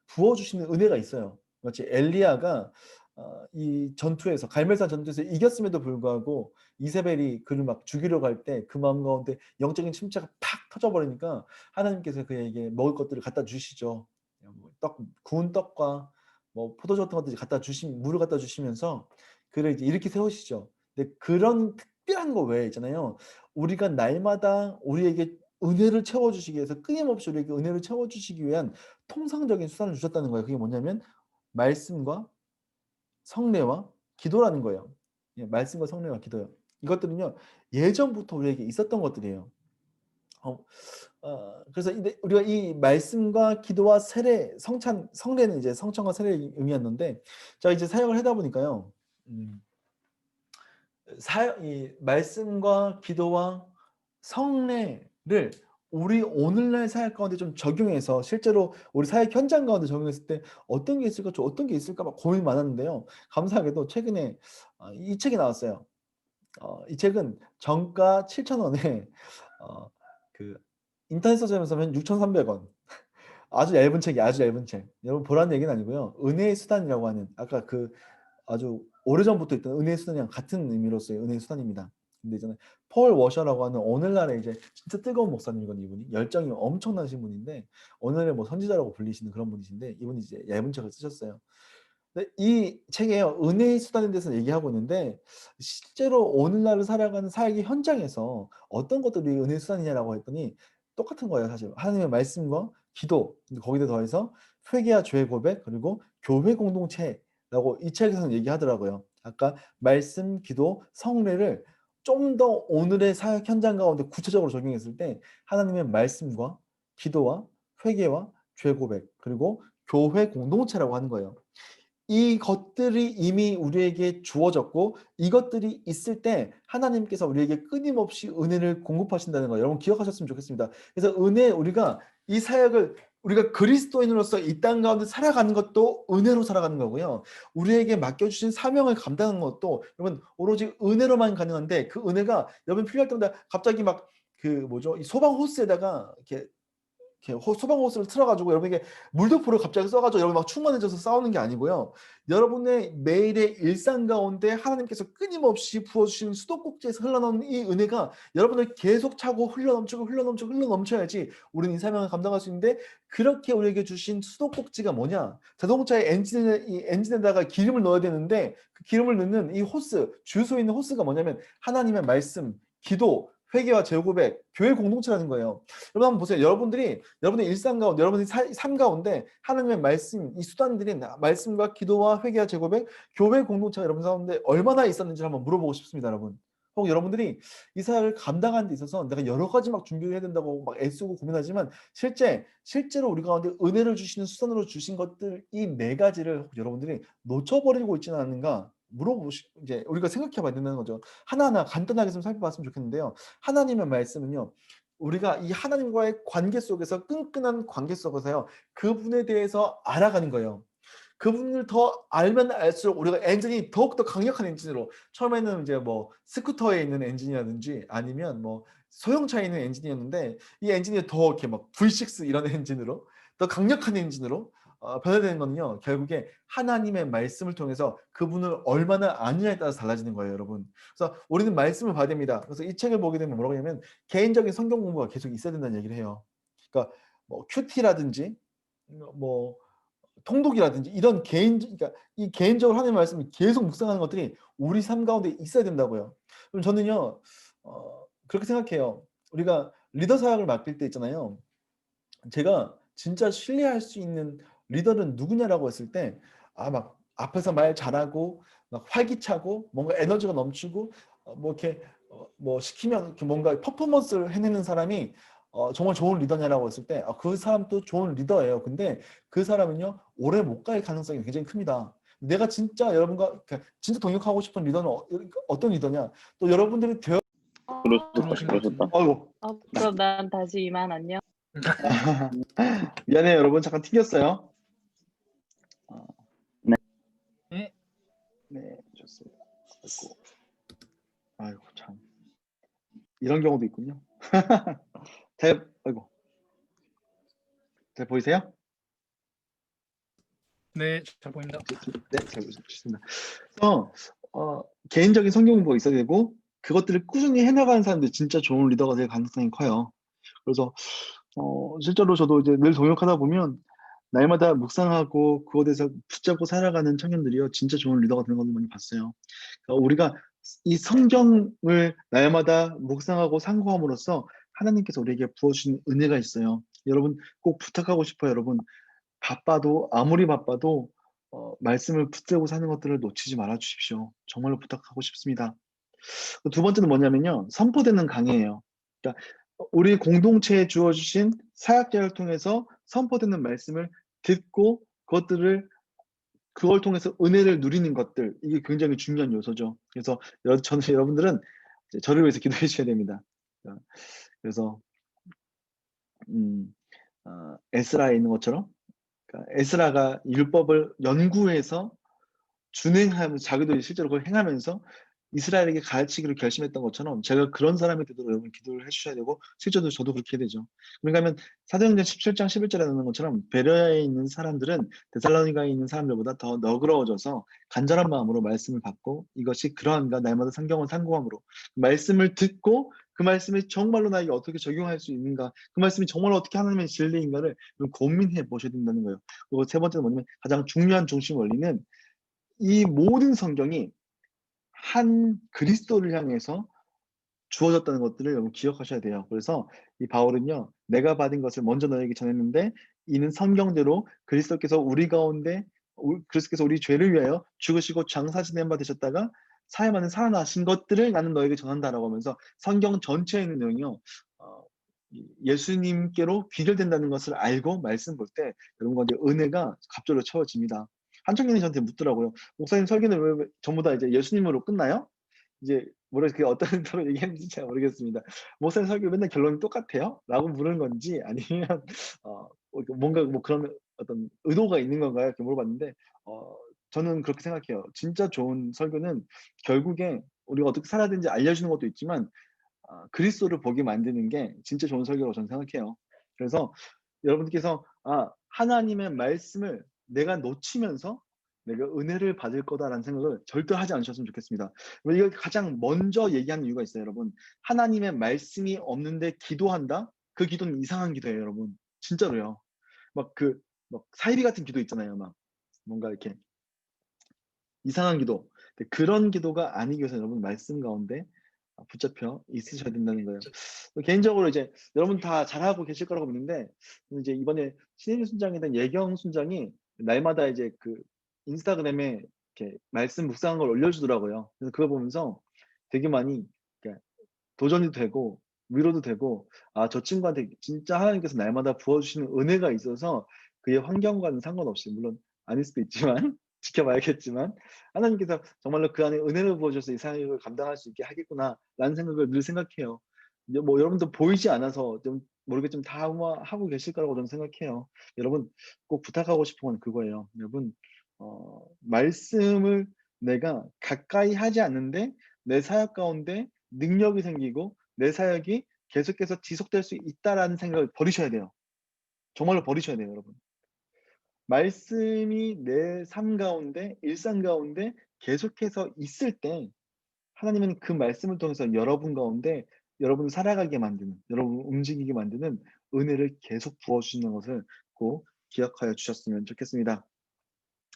부어주시는 은혜가 있어요. 마치 엘리야가 이 전투에서 갈멜산 전투에서 이겼음에도 불구하고 이세벨이 그를 막 죽이러 갈 때 그 마음 가운데 영적인 침체가 팍 터져버리니까 하나님께서 그에게 먹을 것들을 갖다 주시죠. 구운 떡과 뭐 포도주 같은 것들을 갖다 물을 갖다 주시면서 그를 이제 이렇게 세우시죠. 근데 그런 특별한 거 외에 있잖아요. 우리가 날마다 우리에게 은혜를 채워주시기 위해서 끊임없이 우리에게 은혜를 채워주시기 위한 통상적인 수단을 주셨다는 거예요. 그게 뭐냐면 말씀과 성례와 기도라는 거예요. 예, 말씀과 성례와 기도요. 이것들은요 예전부터 우리에게 있었던 것들이에요. 그래서 우리가 이 말씀과 기도와 세례, 성례는 이제 성찬과 세례를 의미했는데, 자 이제 사역을 하다 보니까요, 이 말씀과 기도와 성례를 우리 오늘날 사역 가운데 좀 적용해서 실제로 우리 사역 현장 가운데 적용했을 때 어떤 게 있을까, 어떤 게 있을까 막 고민이 많았는데요. 감사하게도 최근에 이 책이 나왔어요. 이 책은 정가 7,000원에 그 인터넷 서점에서 하면 6,300원. 아주 얇은 책이 아주 얇은 책. 여러분 보라는 얘기는 아니고요. 은혜의 수단이라고 하는 아까 그 아주 오래전부터 있던 은혜의 수단이랑 같은 의미로서의 은혜의 수단입니다. 근데 이제는 폴 워셔라고 하는 오늘날의 이제 진짜 뜨거운 목사님이거든요. 이분이 열정이 엄청나신 분인데 오늘의 뭐 선지자라고 불리시는 그런 분이신데 이분이 이제 얇은 책을 쓰셨어요. 근데 이 책에요 은혜의 수단에 대해서 얘기하고 있는데 실제로 오늘날을 살아가는 사역의 현장에서 어떤 것들이 은혜의 수단이냐라고 했더니 똑같은 거예요. 사실 하나님의 말씀과 기도 거기다 더해서 회개와 죄 고백 그리고 교회 공동체라고 이 책에서는 얘기하더라고요. 아까 말씀, 기도, 성례를 좀 더 오늘의 사역 현장 가운데 구체적으로 적용했을 때 하나님의 말씀과 기도와 회개와 죄 고백 그리고 교회 공동체라고 하는 거예요. 이것들이 이미 우리에게 주어졌고 이것들이 있을 때 하나님께서 우리에게 끊임없이 은혜를 공급하신다는 거 여러분 기억하셨으면 좋겠습니다. 그래서 우리가 이 사역을 우리가 그리스도인으로서 이 땅 가운데 살아가는 것도 은혜로 살아가는 거고요. 우리에게 맡겨주신 사명을 감당하는 것도 여러분 오로지 은혜로만 가능한데 그 은혜가 여러분 필요할 때마다 갑자기 막 그 뭐죠? 이 소방 호스에다가 이렇게 소방 호스를 틀어가지고 여러분에게 물도포를 갑자기 써가지고 여러분 막 충만해져서 싸우는 게 아니고요. 여러분의 매일의 일상 가운데 하나님께서 끊임없이 부어주시는 수도꼭지에서 흘러나오는 이 은혜가 여러분을 계속 차고 흘러넘쳐야지 우리는 이 사명을 감당할 수 있는데 그렇게 우리에게 주신 수도꼭지가 뭐냐? 자동차의 엔진에다가 기름을 넣어야 되는데 그 기름을 넣는 이 호스, 주유소에 있는 호스가 뭐냐면 하나님의 말씀, 기도, 회개와 재고백, 교회 공동체라는 거예요. 여러분 한번 보세요. 여러분의 일상 가운데, 여러분의 삶 가운데 하나님의 말씀, 이 수단들인 말씀과 기도와 회개와 재고백, 교회 공동체가 여러분 가운데 얼마나 있었는지 한번 물어보고 싶습니다, 여러분. 혹 여러분들이 이 사역을 감당하는 데 있어서 내가 여러 가지 막 준비를 해야 된다고 막 애쓰고 고민하지만 실제로 우리 가운데 은혜를 주시는 수단으로 주신 것들 이 네 가지를 여러분들이 놓쳐버리고 있지는 않은가 이제 우리가 생각해봐야 된다는 거죠. 하나하나 간단하게 좀 살펴봤으면 좋겠는데요. 하나님의 말씀은요. 우리가 이 하나님과의 관계 속에서 끈끈한 관계 속에서요. 그분에 대해서 알아가는 거예요. 그분을 더 알면 알수록 우리가 엔진이 더욱더 강력한 엔진으로 처음에는 이제 뭐 스쿠터에 있는 엔진이라든지 아니면 뭐 소형차에 있는 엔진이었는데 이 엔진이 더 이렇게 막 V6 이런 엔진으로 더 강력한 엔진으로 변화되는 거는요. 결국에 하나님의 말씀을 통해서 그분을 얼마나 아느냐에 따라서 달라지는 거예요, 여러분. 그래서 우리는 말씀을 봐야 됩니다. 그래서 이 책을 보게 되면 뭐라고 하냐면 개인적인 성경 공부가 계속 있어야 된다는 얘기를 해요. 그러니까 뭐 큐티라든지 뭐 통독이라든지 이런 그러니까 이 개인적으로 하나님의 말씀을 계속 묵상하는 것들이 우리 삶 가운데 있어야 된다고요. 그럼 저는요 그렇게 생각해요. 우리가 리더 사역을 맡길 때 있잖아요. 제가 진짜 신뢰할 수 있는 리더는 누구냐라고 했을 때 막 앞에서 말 잘하고 막 활기차고 뭔가 에너지가 넘치고 뭐 이렇게 뭐 시키면 이렇게 뭔가 퍼포먼스를 해내는 사람이 정말 좋은 리더냐라고 했을 때 그 사람도 좋은 리더예요. 근데 그 사람은요 오래 못 갈 가능성이 굉장히 큽니다. 내가 진짜 여러분과 진짜 동역하고 싶은 리더는 어떤 리더냐? 또 여러분들이 들어오신 것 그러셨다. 같은데. 아이고. 그럼 난 다시 이만 안녕. 미안해요, 여러분. 잠깐 튕겼어요. 네. 네, 좋습니다. 아이고, 참. 이런 경우도 있군요. 아이고. 잘 보이세요? 네, 잘 보입니다. 네, 잘 보셨습니다. 그래서 개인적인 성경 공부가 있어야 되고 그것들을 꾸준히 해나가는 사람들이 진짜 좋은 리더가 될 가능성이 커요. 그래서 실제로 저도 이제 늘 동역하다 보면 날마다 묵상하고 그것에 대해서 붙잡고 살아가는 청년들이요 진짜 좋은 리더가 되는 것을 많이 봤어요. 그러니까 우리가 이 성경을 날마다 묵상하고 상고함으로써 하나님께서 우리에게 부어주신 은혜가 있어요. 여러분 꼭 부탁하고 싶어요. 여러분 바빠도 아무리 바빠도 말씀을 붙들고 사는 것들을 놓치지 말아 주십시오. 정말로 부탁하고 싶습니다. 두 번째는 뭐냐면요. 선포되는 강해예요. 그러니까 우리 공동체에 주어주신 사역자를 통해서 선포되는 말씀을 듣고 그걸 통해서 은혜를 누리는 것들 이게 굉장히 중요한 요소죠. 그래서 저는 여러분들은 이제 저를 위해서 기도해 주셔야 됩니다. 그래서 에스라에 있는 것처럼 그러니까 에스라가 율법을 연구해서 준행하면서 자기도 실제로 그걸 행하면서 이스라엘에게 가르치기로 결심했던 것처럼 제가 그런 사람이 되도록 여러분 기도를 해주셔야 되고 실제로 저도 그렇게 해야 되죠. 그러니까 하면 사도행전 17장 11절에 나오는 것처럼 베레아에 있는 사람들은 데살로니가에 있는 사람들보다 더 너그러워져서 간절한 마음으로 말씀을 받고 이것이 그러한가 날마다 성경을 상고함으로 말씀을 듣고 그 말씀이 정말로 나에게 어떻게 적용할 수 있는가 그 말씀이 정말 어떻게 하나님의 진리인가를 고민해 보셔야 된다는 거예요. 그리고 세 번째는 뭐냐면 가장 중요한 중심 원리는 이 모든 성경이 한 그리스도를 향해서 주어졌다는 것들을 여러분 기억하셔야 돼요. 그래서 이 바울은요, 내가 받은 것을 먼저 너에게 전했는데 이는 성경대로 그리스도께서 우리 죄를 위하여 죽으시고 장사 지낸 바 되셨다가 사흘 만에 살아나신 것들을 나는 너에게 전한다라고 하면서 성경 전체에 있는 내용이요. 예수님께로 귀결된다는 것을 알고 말씀 볼 때 여러분과 은혜가 갑절로 채워집니다. 한 청년이 저한테 묻더라고요. 목사님 설교는 왜 전부 다 이제 예수님으로 끝나요? 이제 그게 어떤 의도로 얘기했는지 잘 모르겠습니다. 목사님 설교 맨날 결론이 똑같아요? 라고 물은 건지 아니면 뭔가 뭐 그런 어떤 의도가 있는 건가요? 이렇게 물어봤는데 저는 그렇게 생각해요. 진짜 좋은 설교는 결국에 우리가 어떻게 살아야 되는지 알려주는 것도 있지만 그리스도를 보게 만드는 게 진짜 좋은 설교라고 저는 생각해요. 그래서 여러분께서 하나님의 말씀을 내가 놓치면서 내가 은혜를 받을 거다라는 생각을 절대 하지 않으셨으면 좋겠습니다. 이거 가장 먼저 얘기하는 이유가 있어요, 여러분. 하나님의 말씀이 없는데 기도한다? 그 기도는 이상한 기도예요, 여러분. 진짜로요. 막 사이비 같은 기도 있잖아요. 막 뭔가 이렇게 이상한 기도. 그런 기도가 아니기 위해서 여러분 말씀 가운데 붙잡혀 있으셔야 된다는 거예요. 개인적으로 이제 여러분 다 잘하고 계실 거라고 믿는데 이제 이번에 신혜림 순장에 대한 예경 순장이 날마다 이제 인스타그램에 이렇게 말씀 묵상한 걸 올려주더라고요. 그래서 그거 보면서 되게 많이 도전이 되고 위로도 되고 저 친구한테 진짜 하나님께서 날마다 부어주시는 은혜가 있어서 그의 환경과는 상관없이 물론 아닐 수도 있지만 지켜봐야겠지만 하나님께서 정말로 그 안에 은혜를 부어주셔서 이 사역을 감당할 수 있게 하겠구나라는 생각을 늘 생각해요. 뭐 여러분도 보이지 않아서 좀 모르겠지만 다 하고 계실 거라고 저는 생각해요. 여러분 꼭 부탁하고 싶은 건 그거예요. 여러분 말씀을 내가 가까이 하지 않는데 내 사역 가운데 능력이 생기고 내 사역이 계속해서 지속될 수 있다라는 생각을 버리셔야 돼요. 정말로 버리셔야 돼요, 여러분. 말씀이 내 삶 가운데, 일상 가운데 계속해서 있을 때 하나님은 그 말씀을 통해서 여러분 가운데 여러분을 살아가게 만드는, 여러분을 움직이게 만드는 은혜를 계속 부어주시는 것을 꼭 기억하여 주셨으면 좋겠습니다.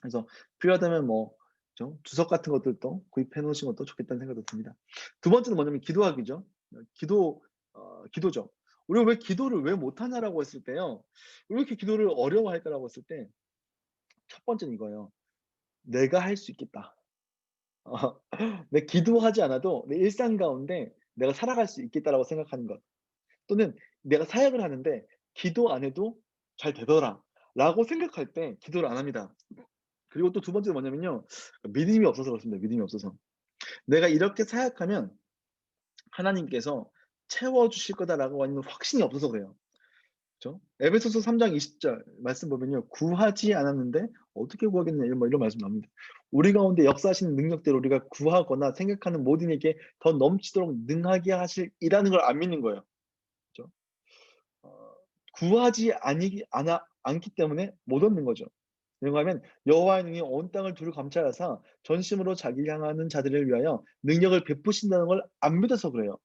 그래서 필요하다면 주석 같은 것들도 구입해 놓으신 것도 좋겠다는 생각도 듭니다. 두 번째는 뭐냐면 기도하기죠. 기도죠. 우리가 왜 기도를 왜 못하냐라고 했을 때요. 왜 이렇게 기도를 어려워할까라고 했을 때 첫 번째는 이거예요. 내가 할 수 있겠다. 내 기도하지 않아도 내 일상 가운데 내가 살아갈 수 있겠다라고 생각하는 것. 또는 내가 사역을 하는데 기도 안 해도 잘 되더라 라고 생각할 때 기도를 안 합니다. 그리고 또 두 번째는 뭐냐면요. 믿음이 없어서 그렇습니다. 믿음이 없어서. 내가 이렇게 사역하면 하나님께서 채워주실 거다라고 하는 확신이 없어서 그래요. 그렇죠? 에베소서 3장 20절 말씀 보면요. 구하지 않았는데 어떻게 구하겠냐 이런 말씀 나옵니다. 우리 가운데 역사하시는 능력대로 우리가 구하거나 생각하는 모든 일에 더 넘치도록 능하게 하실이라는 걸 안 믿는 거예요. 그렇죠? 구하지 않기 때문에 못 얻는 거죠. 왜냐하면 여호와의 눈이 온 땅을 두루 감찰하사 전심으로 자기를 향하는 자들을 위하여 능력을 베푸신다는 걸 안 믿어서 그래요.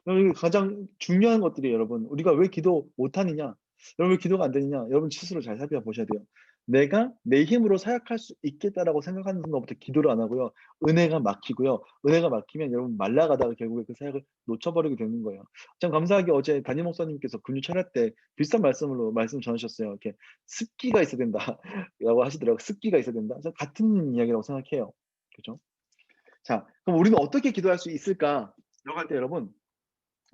여러분 가장 중요한 것들이 여러분 우리가 왜 기도 못하느냐 여러분 왜 기도가 안 되느냐 여러분 스스로 잘 살펴보셔야 돼요. 내가 내 힘으로 사역할 수 있겠다라고 생각하는 순간부터 기도를 안 하고요. 은혜가 막히고요. 은혜가 막히면 여러분 말라가다가 결국에 그 사역을 놓쳐버리게 되는 거예요. 참 감사하게 어제 담임 목사님께서 금요 철야 때 비슷한 말씀 전하셨어요. 이렇게 습기가 있어야 된다라고 하시더라고요. 습기가 있어야 된다. 같은 이야기라고 생각해요. 그렇죠? 자, 그럼 우리는 어떻게 기도할 수 있을까? 라고 할 때 여러분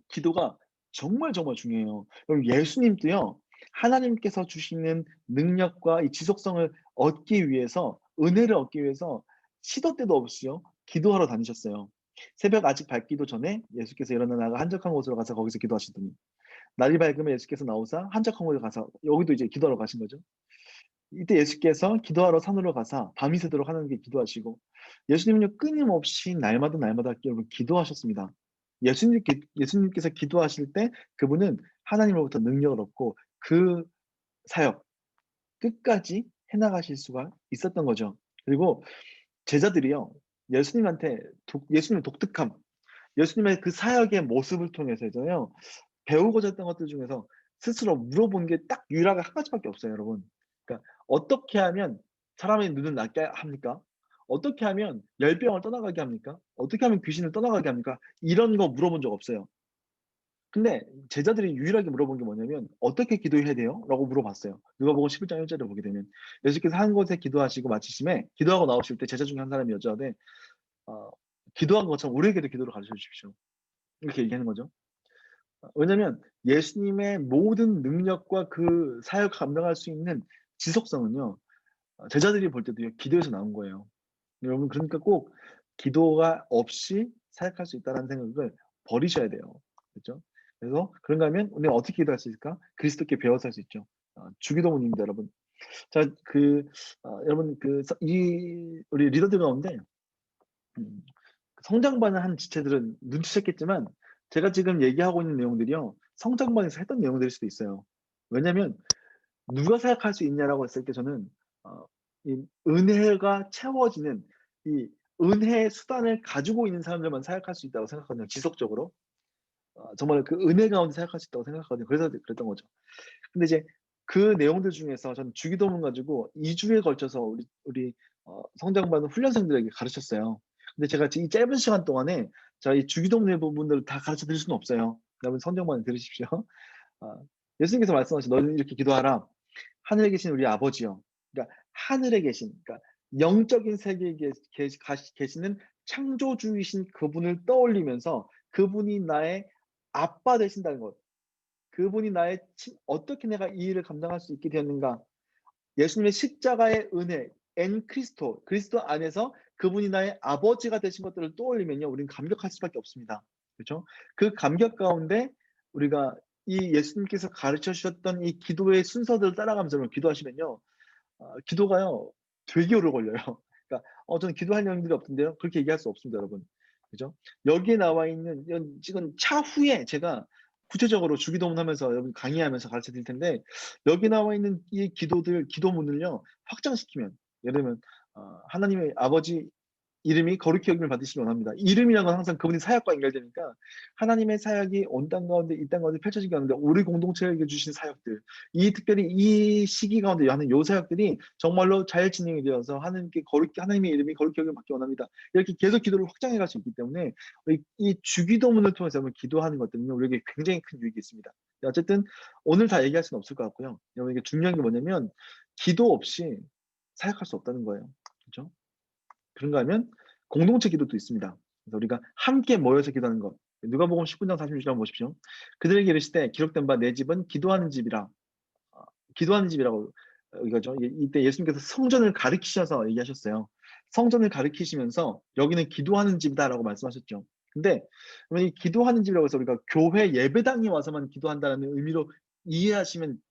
기도가 정말 중요해요. 여러분 예수님도요. 하나님께서 주시는 능력과 이 지속성을 얻기 위해서 은혜를 얻기 위해서 시도 때도 없이요. 기도하러 다니셨어요. 새벽 아직 밝기도 전에 예수께서 일어나 나가 한적한 곳으로 가서 거기서 기도하시더니 날이 밝으면 예수께서 나오사 한적한 곳에 가서 여기도 이제 기도하러 가신 거죠. 이때 예수께서 기도하러 산으로 가사 밤이 새도록 하나님께 기도하시고 예수님은요 끊임없이 날마다 여러분 기도하셨습니다. 예수님께서 기도하실 때 그분은 하나님으로부터 능력을 얻고 그 사역 끝까지 해나가실 수가 있었던 거죠. 그리고 제자들이요 예수님의 독특함, 예수님의 그 사역의 모습을 통해서잖아요 배우고자 했던 것들 중에서 스스로 물어본 게 딱 유일하게 한 가지밖에 없어요, 여러분. 그러니까 어떻게 하면 사람의 눈을 낫게 합니까? 어떻게 하면 열병을 떠나가게 합니까? 어떻게 하면 귀신을 떠나가게 합니까? 이런 거 물어본 적 없어요. 근데 제자들이 유일하게 물어본 게 뭐냐면 어떻게 기도해야 돼요? 라고 물어봤어요. 누가복음 11장 1절을 보게 되면 예수께서 한 곳에 기도하시고 마치심에 기도하고 나오실 때 제자 중에 한 사람이 여쭤하되 기도한 것처럼 우리에게도 기도를 가르쳐 주십시오. 이렇게 얘기하는 거죠. 왜냐면 예수님의 모든 능력과 그 사역 감당할 수 있는 지속성은요. 제자들이 볼 때도 기도에서 나온 거예요. 여러분 그러니까 꼭 기도가 없이 사역할 수 있다는 생각을 버리셔야 돼요. 그렇죠? 그래서 그런가 하면 우리가 어떻게 기도할 수 있을까? 그리스도께 배워서 할 수 있죠. 주기도문입니다, 여러분. 자, 여러분 우리 리더들 가운데 성장반을 한 지체들은 눈치챘겠지만 제가 지금 얘기하고 있는 내용들이요. 성장반에서 했던 내용들일 수도 있어요. 왜냐면 누가 생각할 수 있냐라고 했을 때 저는 이 은혜가 채워지는 이 은혜의 수단을 가지고 있는 사람들만 생각할 수 있다고 생각하거든요. 지속적으로. 정말 그 은혜 가운데 생각할 수 있다고 생각하거든요. 그래서 그랬던 거죠. 근데 이제 그 내용들 중에서 저는 주기도문 가지고 2주에 걸쳐서 우리 성장반 훈련생들에게 가르쳤어요. 근데 제가 이 짧은 시간 동안에 제가 이 주기도문의 부분들을 다 가르쳐 드릴 수는 없어요. 여러분 성장반 들으십시오. 예수님께서 말씀하신 너는 이렇게 기도하라. 하늘에 계신 우리 아버지요. 그러니까 하늘에 계신, 그러니까 영적인 세계에 계시는 창조주이신 그분을 떠올리면서 그분이 나의 아빠 되신다는 것. 그분이 어떻게 내가 이 일을 감당할 수 있게 되었는가. 예수님의 십자가의 은혜, 그리스도 안에서 그분이 나의 아버지가 되신 것들을 떠올리면요. 우리는 감격할 수밖에 없습니다. 그렇죠? 그 감격 가운데 우리가 이 예수님께서 가르쳐 주셨던 이 기도의 순서들을 따라가면서 기도하시면요. 기도가요. 되게 오래 걸려요. 그러니까 저는 기도할 내용들이 없던데요. 그렇게 얘기할 수 없습니다, 여러분. 그죠? 여기에 나와 있는 지금 차후에 제가 구체적으로 주기도문 하면서 여러분 강의하면서 가르쳐 드릴 텐데 여기 나와 있는 이 기도문을요. 확장시키면 예를 들면 하나님의 아버지 이름이 거룩히 여김을 받으시기 원합니다. 이름이라는 건 항상 그분의 사역과 연결되니까 하나님의 사역이 온 땅 가운데 이 땅 가운데 펼쳐지기 하는데 우리 공동체에게 주신 사역들 특별히 이 시기 가운데 하는 요 사역들이 정말로 잘 진행이 되어서 하나님의 이름이 거룩히 여김을 받기 원합니다. 이렇게 계속 기도를 확장해 갈 수 있기 때문에 이 주기도문을 통해서 기도하는 것들은 우리에게 굉장히 큰 유익이 있습니다. 어쨌든 오늘 다 얘기할 수는 없을 것 같고요. 여러분 이게 중요한 게 뭐냐면 기도 없이 사역할 수 없다는 거예요. 그렇죠? 그런가 하면 공동체 기도도 있습니다. 그래서 우리가 함께 모여서 기도하는 것. 누가복음 19장 46절 한번 보십시오. 그들에게 이르시되 기록된 바 내 집은 기도하는 집이라. 기도하는 집이라고 이거죠. 이때 예수님께서 성전을 가리키셔서 얘기하셨어요. 성전을 가리키시면서 여기는 기도하는 집이다라고 말씀하셨죠. 근데 그러면 이 기도하는 집이라고 해서 우리가 교회 예배당에 와서만 기도한다는 의미로 이해하시면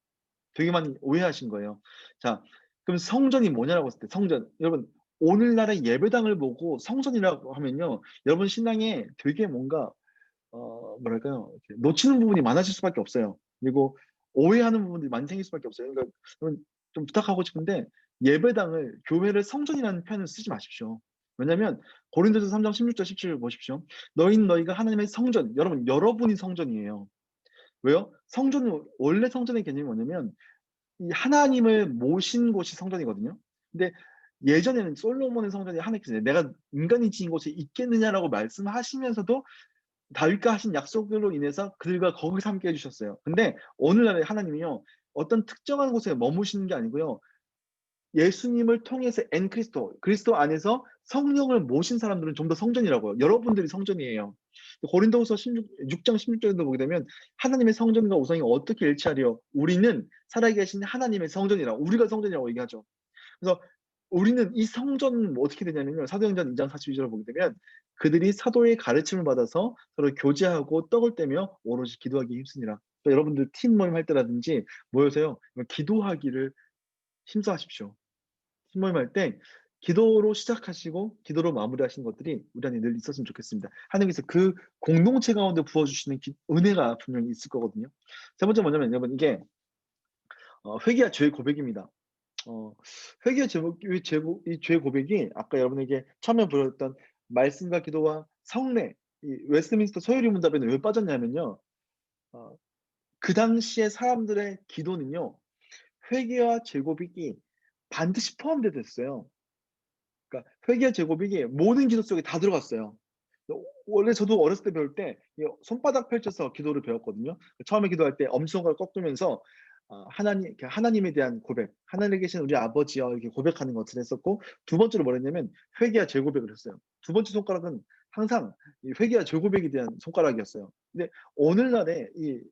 되게 많이 오해하신 거예요. 자, 그럼 성전이 뭐냐라고 했을 때 성전. 여러분 오늘날의 예배당을 보고 성전이라고 하면요. 여러분 신앙에 되게 뭔가 뭐랄까요? 이렇게 놓치는 부분이 많아질 수밖에 없어요. 그리고 오해하는 부분들이 많이 생길 수밖에 없어요. 그러니까 여러분 좀 부탁하고 싶은데 예배당을 교회를 성전이라는 표현을 쓰지 마십시오. 왜냐하면 고린도서 3장 16절 17절 보십시오. 너희가 하나님의 성전, 여러분이 성전이에요. 왜요? 성전은 원래 성전의 개념이 뭐냐면 이 하나님을 모신 곳이 성전이거든요. 근데 예전에는 솔로몬의 성전이 하나님께서 내가 인간이 지은 곳에 있겠느냐라고 말씀하시면서도 다윗과 하신 약속으로 인해서 그들과 거기서 함께 해주셨어요. 근데 오늘날에 하나님이요 어떤 특정한 곳에 머무시는 게 아니고요. 예수님을 통해서 그리스도 안에서 성령을 모신 사람들은 좀 더 성전이라고요. 여러분들이 성전이에요. 고린도후서 6장 16절에도 보게 되면 하나님의 성전과 우상이 어떻게 일치하리요? 우리는 살아계신 하나님의 성전이라 우리가 성전이라고 얘기하죠. 그래서 우리는 이 성전은 어떻게 되냐면요. 사도행전 2장 42절을 보게 되면 그들이 사도의 가르침을 받아서 서로 교제하고 떡을 떼며 오롯이 기도하기에 힘쓰니라. 그러니까 여러분들 팀 모임 할 때라든지 모여서요. 기도하기를 힘써하십시오. 팀 모임 할 때 기도로 시작하시고 기도로 마무리하시는 것들이 우리 안에 늘 있었으면 좋겠습니다. 하나님께서 그 공동체 가운데 부어주시는 은혜가 분명히 있을 거거든요. 세 번째 뭐냐면 여러분 이게 회개와 죄의 고백입니다. 회개와 이 죄의 고백이 아까 여러분에게 처음에 보였던 말씀과 기도와 성례, 이 웨스트민스터 서유리 문답에는 왜 빠졌냐면요. 그 당시에 사람들의 기도는요. 회개와 죄 고백이 반드시 포함되어 있어요. 그러니까 회개와 죄 고백이 모든 기도 속에 다 들어갔어요. 원래 저도 어렸을 때 배울 때 손바닥 펼쳐서 기도를 배웠거든요. 처음에 기도할 때 엄지손가락 꺾으면서 하나님에 대한 고백, 하늘에 계신 우리 아버지여 이렇게 고백하는 것을 했었고 두 번째로 뭐랬냐면 회개와 죄 고백을 했어요. 두 번째 손가락은 항상 이 회개와 죄 고백에 대한 손가락이었어요. 근데 오늘날에 이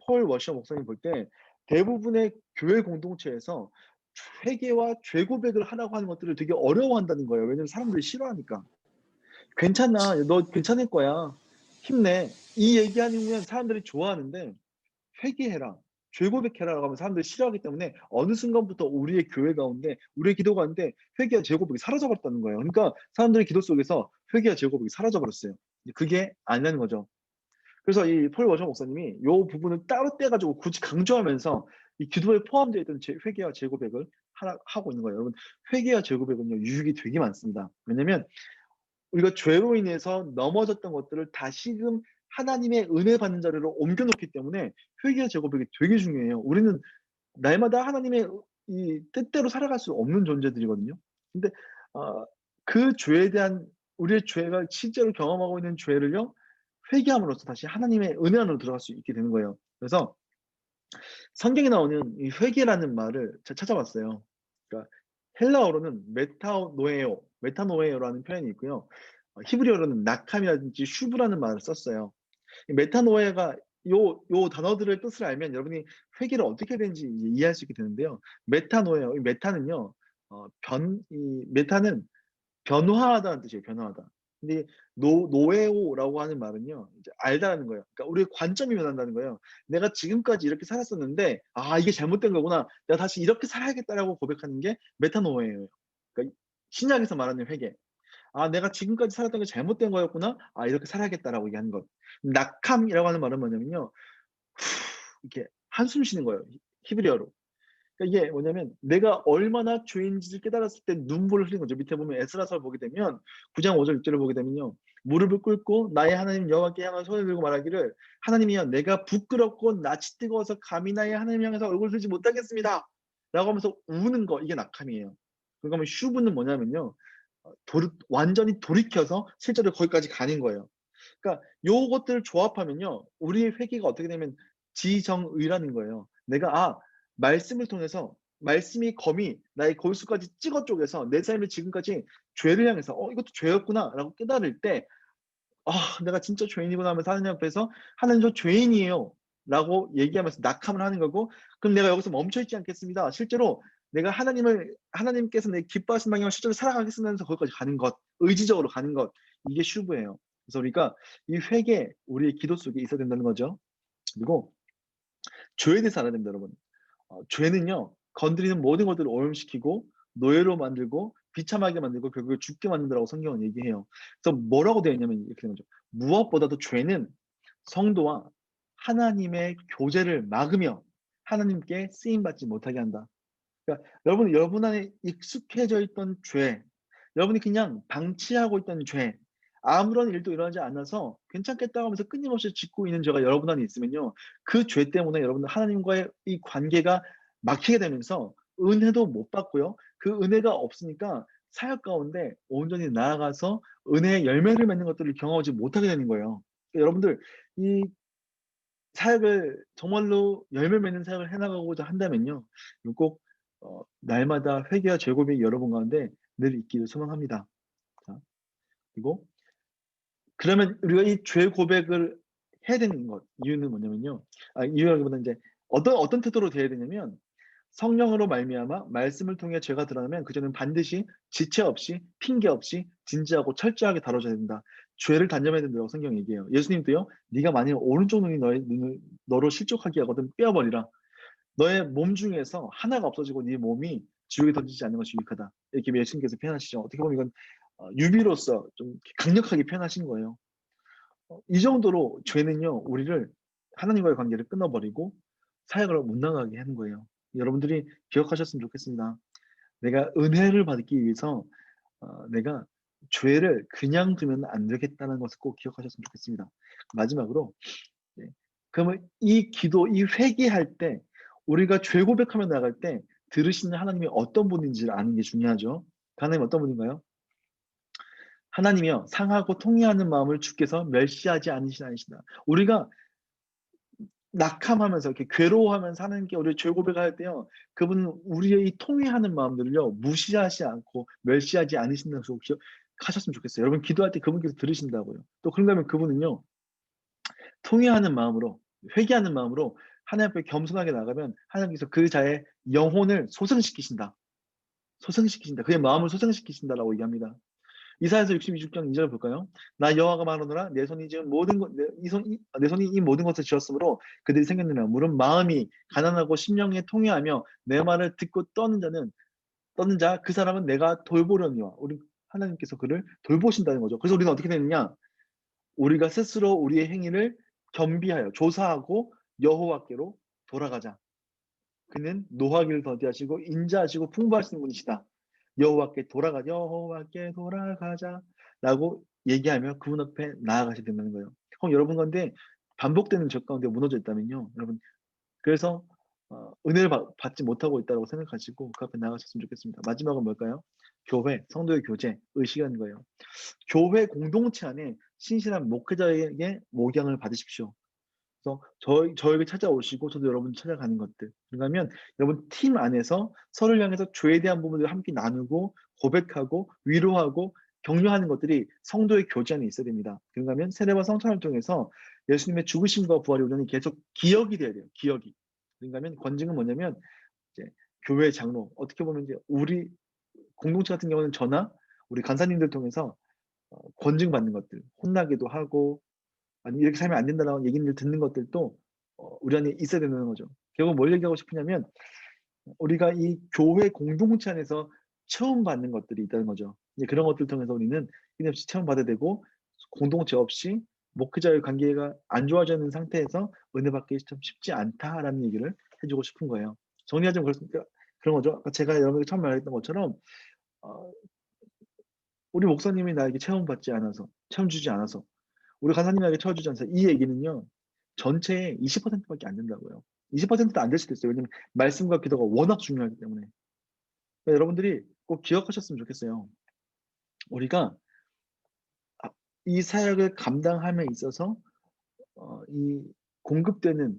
폴 워셔 목사님 볼 때 대부분의 교회 공동체에서 회개와 죄 고백을 하라고 하는 것들을 되게 어려워한다는 거예요. 왜냐면 사람들이 싫어하니까. 괜찮아, 너 괜찮을 거야, 힘내, 이 얘기하면 사람들이 좋아하는데 회개해라, 죄 고백해라라고 하면 사람들이 싫어하기 때문에 어느 순간부터 우리의 교회 가운데 우리의 기도 가운데 회개와 죄 고백이 사라져버렸다는 거예요. 그러니까 사람들의 기도 속에서 회개와 죄 고백이 사라져버렸어요. 그게 아니라는 거죠. 그래서 이 폴 워셔 목사님이 이 부분을 따로 떼가지고 굳이 강조하면서 이 기도에 포함되어 있던 회개와 죄 고백을 하고 있는 거예요. 여러분 회개와 죄 고백은요 유익이 되게 많습니다. 왜냐면 우리가 죄로 인해서 넘어졌던 것들을 다시금 하나님의 은혜 받는 자리로 옮겨놓기 때문에 회개와 죄 고백이 되게 중요해요. 우리는 날마다 하나님의 이 뜻대로 살아갈 수 없는 존재들이거든요. 근데 그 죄에 대한 우리의 죄가 실제로 경험하고 있는 죄를요 회개함으로써 다시 하나님의 은혜 안으로 들어갈 수 있게 되는 거예요. 그래서 성경에 나오는 이 회개라는 말을 제가 찾아봤어요. 그러니까 헬라어로는 메타노에오라는 표현이 있고요. 히브리어로는 낙함이라든지 슈브라는 말을 썼어요. 이 메타노에가 요 단어들의 뜻을 알면 여러분이 회개를 어떻게 되는지 이해할 수 있게 되는데요. 메타노에오, 이 메타는요, 메타는 변화하다는 뜻이에요. 변화하다. 근데 노에오라고 하는 말은요, 이제 알다라는 거예요. 그러니까 우리의 관점이 변한다는 거예요. 내가 지금까지 이렇게 살았었는데, 이게 잘못된 거구나. 내가 다시 이렇게 살아야겠다라고 고백하는 게 메타노에예요. 그러니까 신약에서 말하는 회개. 내가 지금까지 살았던 게 잘못된 거였구나. 이렇게 살아야겠다라고 얘기하는 것. 낙함이라고 하는 말은 뭐냐면요, 이렇게 한숨 쉬는 거예요. 히브리어로. 그러니까 이게 뭐냐면 내가 얼마나 죄인지를 깨달았을 때 눈물을 흘리는 거죠. 밑에 보면 에스라서를 보게 되면 9장 5절 6절을 보게 되면요. 무릎을 꿇고 나의 하나님 여호와께 향한 손을 들고 말하기를 하나님이여 내가 부끄럽고 낯이 뜨거워서 감히 나의 하나님 향해서 얼굴 들지 못하겠습니다. 라고 하면서 우는 거 이게 낙함이에요. 그러니까 슈브는 뭐냐면요. 완전히 돌이켜서 실제로 거기까지 가는 거예요. 그러니까 요것들을 조합하면요. 우리의 회개가 어떻게 되면 지정의라는 거예요. 내가 말씀을 통해서 말씀이 검이 나의 골수까지 찍어 쪼개서 내 삶을 지금까지 죄를 향해서 이것도 죄였구나 라고 깨달을 때 내가 진짜 죄인이구나 하면서 하나님 앞에서 하나님 저 죄인이에요 라고 얘기하면서 낙함을 하는 거고 그럼 내가 여기서 멈춰있지 않겠습니다. 실제로 내가 하나님께서 내 기뻐하신 방향을 실제로 살아가겠습니다 하면서 거기까지 가는 것, 의지적으로 가는 것, 이게 슈브예요. 그래서 우리가 이 회개, 우리의 기도 속에 있어야 된다는 거죠. 그리고 죄에 대해서 알아야 됩니다, 여러분. 죄는요, 건드리는 모든 것들을 오염시키고 노예로 만들고 비참하게 만들고 결국에 죽게 만든다고 성경은 얘기해요. 그래서 뭐라고 되어 있냐면 이렇게 되는 거죠. 무엇보다도 죄는 성도와 하나님의 교제를 막으며 하나님께 쓰임받지 못하게 한다. 그러니까 여러분 안에 익숙해져 있던 죄, 여러분이 그냥 방치하고 있던 죄, 아무런 일도 일어나지 않아서 괜찮겠다고 하면서 끊임없이 짓고 있는 죄가 여러분 안에 있으면요, 그 죄 때문에 여러분들 하나님과의 이 관계가 막히게 되면서 은혜도 못 받고요, 그 은혜가 없으니까 사역 가운데 온전히 나아가서 은혜의 열매를 맺는 것들을 경험하지 못하게 되는 거예요. 그러니까 여러분들 이 사역을 정말로 열매 맺는 사역을 해나가고자 한다면요, 꼭 날마다 회개와 죄고백이 여러분 가운데 늘 있기를 소망합니다. 자, 그리고 그러면 우리가 이 죄 고백을 해야 되는 것 이유는 뭐냐면요. 이유라기보다 이제 어떤 태도로 돼야 되냐면, 성령으로 말미암아 말씀을 통해 죄가 드러나면 그 죄는 반드시 지체 없이 핑계 없이 진지하고 철저하게 다뤄져야 된다. 죄를 단념해야 된다고 성경 얘기해요. 예수님도요, 네가 만일 오른쪽 눈이 너의 눈을 너로 실족하게 하거든 빼어버리라. 너의 몸 중에서 하나가 없어지고 네 몸이 지옥에 던지지 않는 것이 유익하다. 이렇게 예수님께서 표현하시죠. 어떻게 보면 이건 유비로서 좀 강력하게 표현하신 거예요. 이 정도로 죄는요, 우리를 하나님과의 관계를 끊어버리고 사역을 못 나가게 하는 거예요. 여러분들이 기억하셨으면 좋겠습니다. 내가 은혜를 받기 위해서 내가 죄를 그냥 두면 안 되겠다는 것을 꼭 기억하셨으면 좋겠습니다. 마지막으로, 그러면 이 기도, 이 회개할 때 우리가 죄 고백하며 나갈 때 들으시는 하나님이 어떤 분인지를 아는 게 중요하죠. 하나님 어떤 분인가요? 하나님이요, 상하고 통회하는 마음을 주께서 멸시하지 않으시다. 우리가 낙함하면서 이렇게 괴로워하면서 하는 게 우리 죄 고백할 때요, 그분은 우리의 이 통회하는 마음들을요 무시하지 않고 멸시하지 않으신다는 걸 기억하셨으면 좋겠어요. 여러분 기도할 때 그분께서 들으신다고요. 또 그런가 하면 그분은요, 통회하는 마음으로, 회개하는 마음으로 하나님 앞에 겸손하게 나가면 하나님께서 그 자의 영혼을 소생시키신다. 그의 마음을 소생시키신다라고 얘기합니다. 이사야서 62장 2절 볼까요? 나 여호와가 말하노라, 내 손이 지은 모든 것, 내 손이 이 모든 것을 지었으므로 그들이 생겼느냐. 물은 마음이 가난하고 심령에 통회하며 내 말을 듣고 떠는 자 그 사람은 내가 돌보려니와. 우리 하나님께서 그를 돌보신다는 거죠. 그래서 우리는 어떻게 되느냐? 우리가 스스로 우리의 행위를 겸비하여 조사하고 여호와께로 돌아가자. 그는 노하기를 더디하시고 인자하시고 풍부하신 분이시다. 여호와께 돌아가자 라고 얘기하며 그분 앞에 나아가셔야 된다는 거예요. 그럼 여러분 가운데 반복되는 죄 가운데 무너져 있다면요, 여러분, 그래서 은혜를 받지 못하고 있다고 생각하시고 그 앞에 나아가셨으면 좋겠습니다. 마지막은 뭘까요? 교회, 성도의 교제, 의식하는 거예요. 교회 공동체 안에 신실한 목회자에게 목양을 받으십시오. 그래서 저에게 찾아오시고 저도 여러분 찾아가는 것들. 그러면 여러분 팀 안에서 서로를 향해서 죄에 대한 부분들을 함께 나누고 고백하고 위로하고 격려하는 것들이 성도의 교제 안에 있어야 됩니다. 그러면 세례와 성찬을 통해서 예수님의 죽으심과 부활이 우리는 계속 기억이 돼야 돼요. 기억이. 그러면 권징은 뭐냐면 이제 교회 장로, 어떻게 보면 이제 우리 공동체 같은 경우는 저나 우리 간사님들 통해서 권징 받는 것들, 혼나기도 하고 아니 이렇게 살면 안 된다라는 얘기를 듣는 것들도 우리 안에 있어야 되는 거죠. 결국 뭘 얘기하고 싶으냐면 우리가 이 교회 공동체 안에서 체험받는 것들이 있다는 거죠. 이제 그런 것들을 통해서 우리는 끊임없이 체험받아야 되고, 공동체 없이 목회자의 관계가 안 좋아지는 상태에서 은혜 받기 참 쉽지 않다라는 얘기를 해주고 싶은 거예요. 정리하자면 그런 거죠. 아까 제가 여러분에게 처음 말했던 것처럼 우리 목사님이 나에게 체험받지 않아서, 체험 주지 않아서, 우리 간사님에게 채워주지 않아서, 이 얘기는요 전체의 20%밖에 안 된다고요. 20%도 안 될 수도 있어요. 왜냐면 말씀과 기도가 워낙 중요하기 때문에. 그러니까 여러분들이 꼭 기억하셨으면 좋겠어요. 우리가 이 사역을 감당함에 있어서 이 공급되는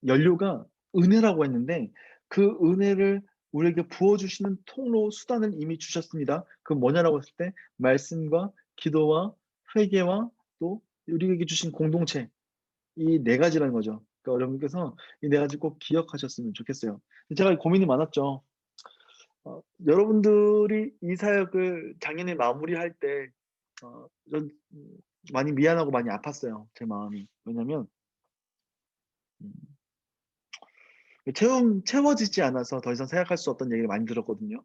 연료가 은혜라고 했는데, 그 은혜를 우리에게 부어주시는 통로, 수단을 이미 주셨습니다. 그건 뭐냐라고 했을 때 말씀과 기도와 회개와 또 우리에게 주신 공동체, 이 네 가지라는 거죠. 그러니까 여러분께서 이 네 가지 꼭 기억하셨으면 좋겠어요. 제가 고민이 많았죠. 여러분들이 이 사역을 작년에 마무리할 때 전 많이 미안하고 많이 아팠어요. 제 마음이. 왜냐면 음, 채워지지 않아서 더 이상 생각할 수 없다는 얘기를 많이 들었거든요.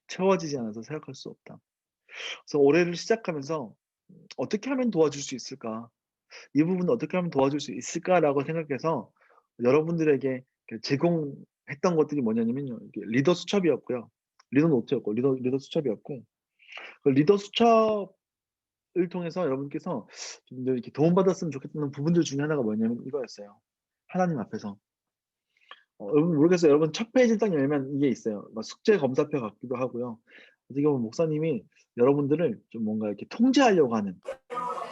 채워지지 않아서 생각할 수 없다. 그래서 올해를 시작하면서 어떻게 하면 도와줄 수 있을까? 이 부분을 어떻게 하면 도와줄 수 있을까라고 생각해서 여러분들에게 제공했던 것들이 뭐냐면요. 이게 리더 수첩이었고요. 리더 노트였고, 리더 수첩이었고, 그 리더 수첩을 통해서 여러분께서 좀 더 이렇게 도움받았으면 좋겠다는 부분들 중에 하나가 뭐냐면 이거였어요. 하나님 앞에서. 여러분 모르겠어요. 여러분 첫 페이지 딱 열면 이게 있어요. 막 숙제 검사표 같기도 하고요. 어떻게 보면 목사님이 여러분들을 좀 뭔가 이렇게 통제하려고 하는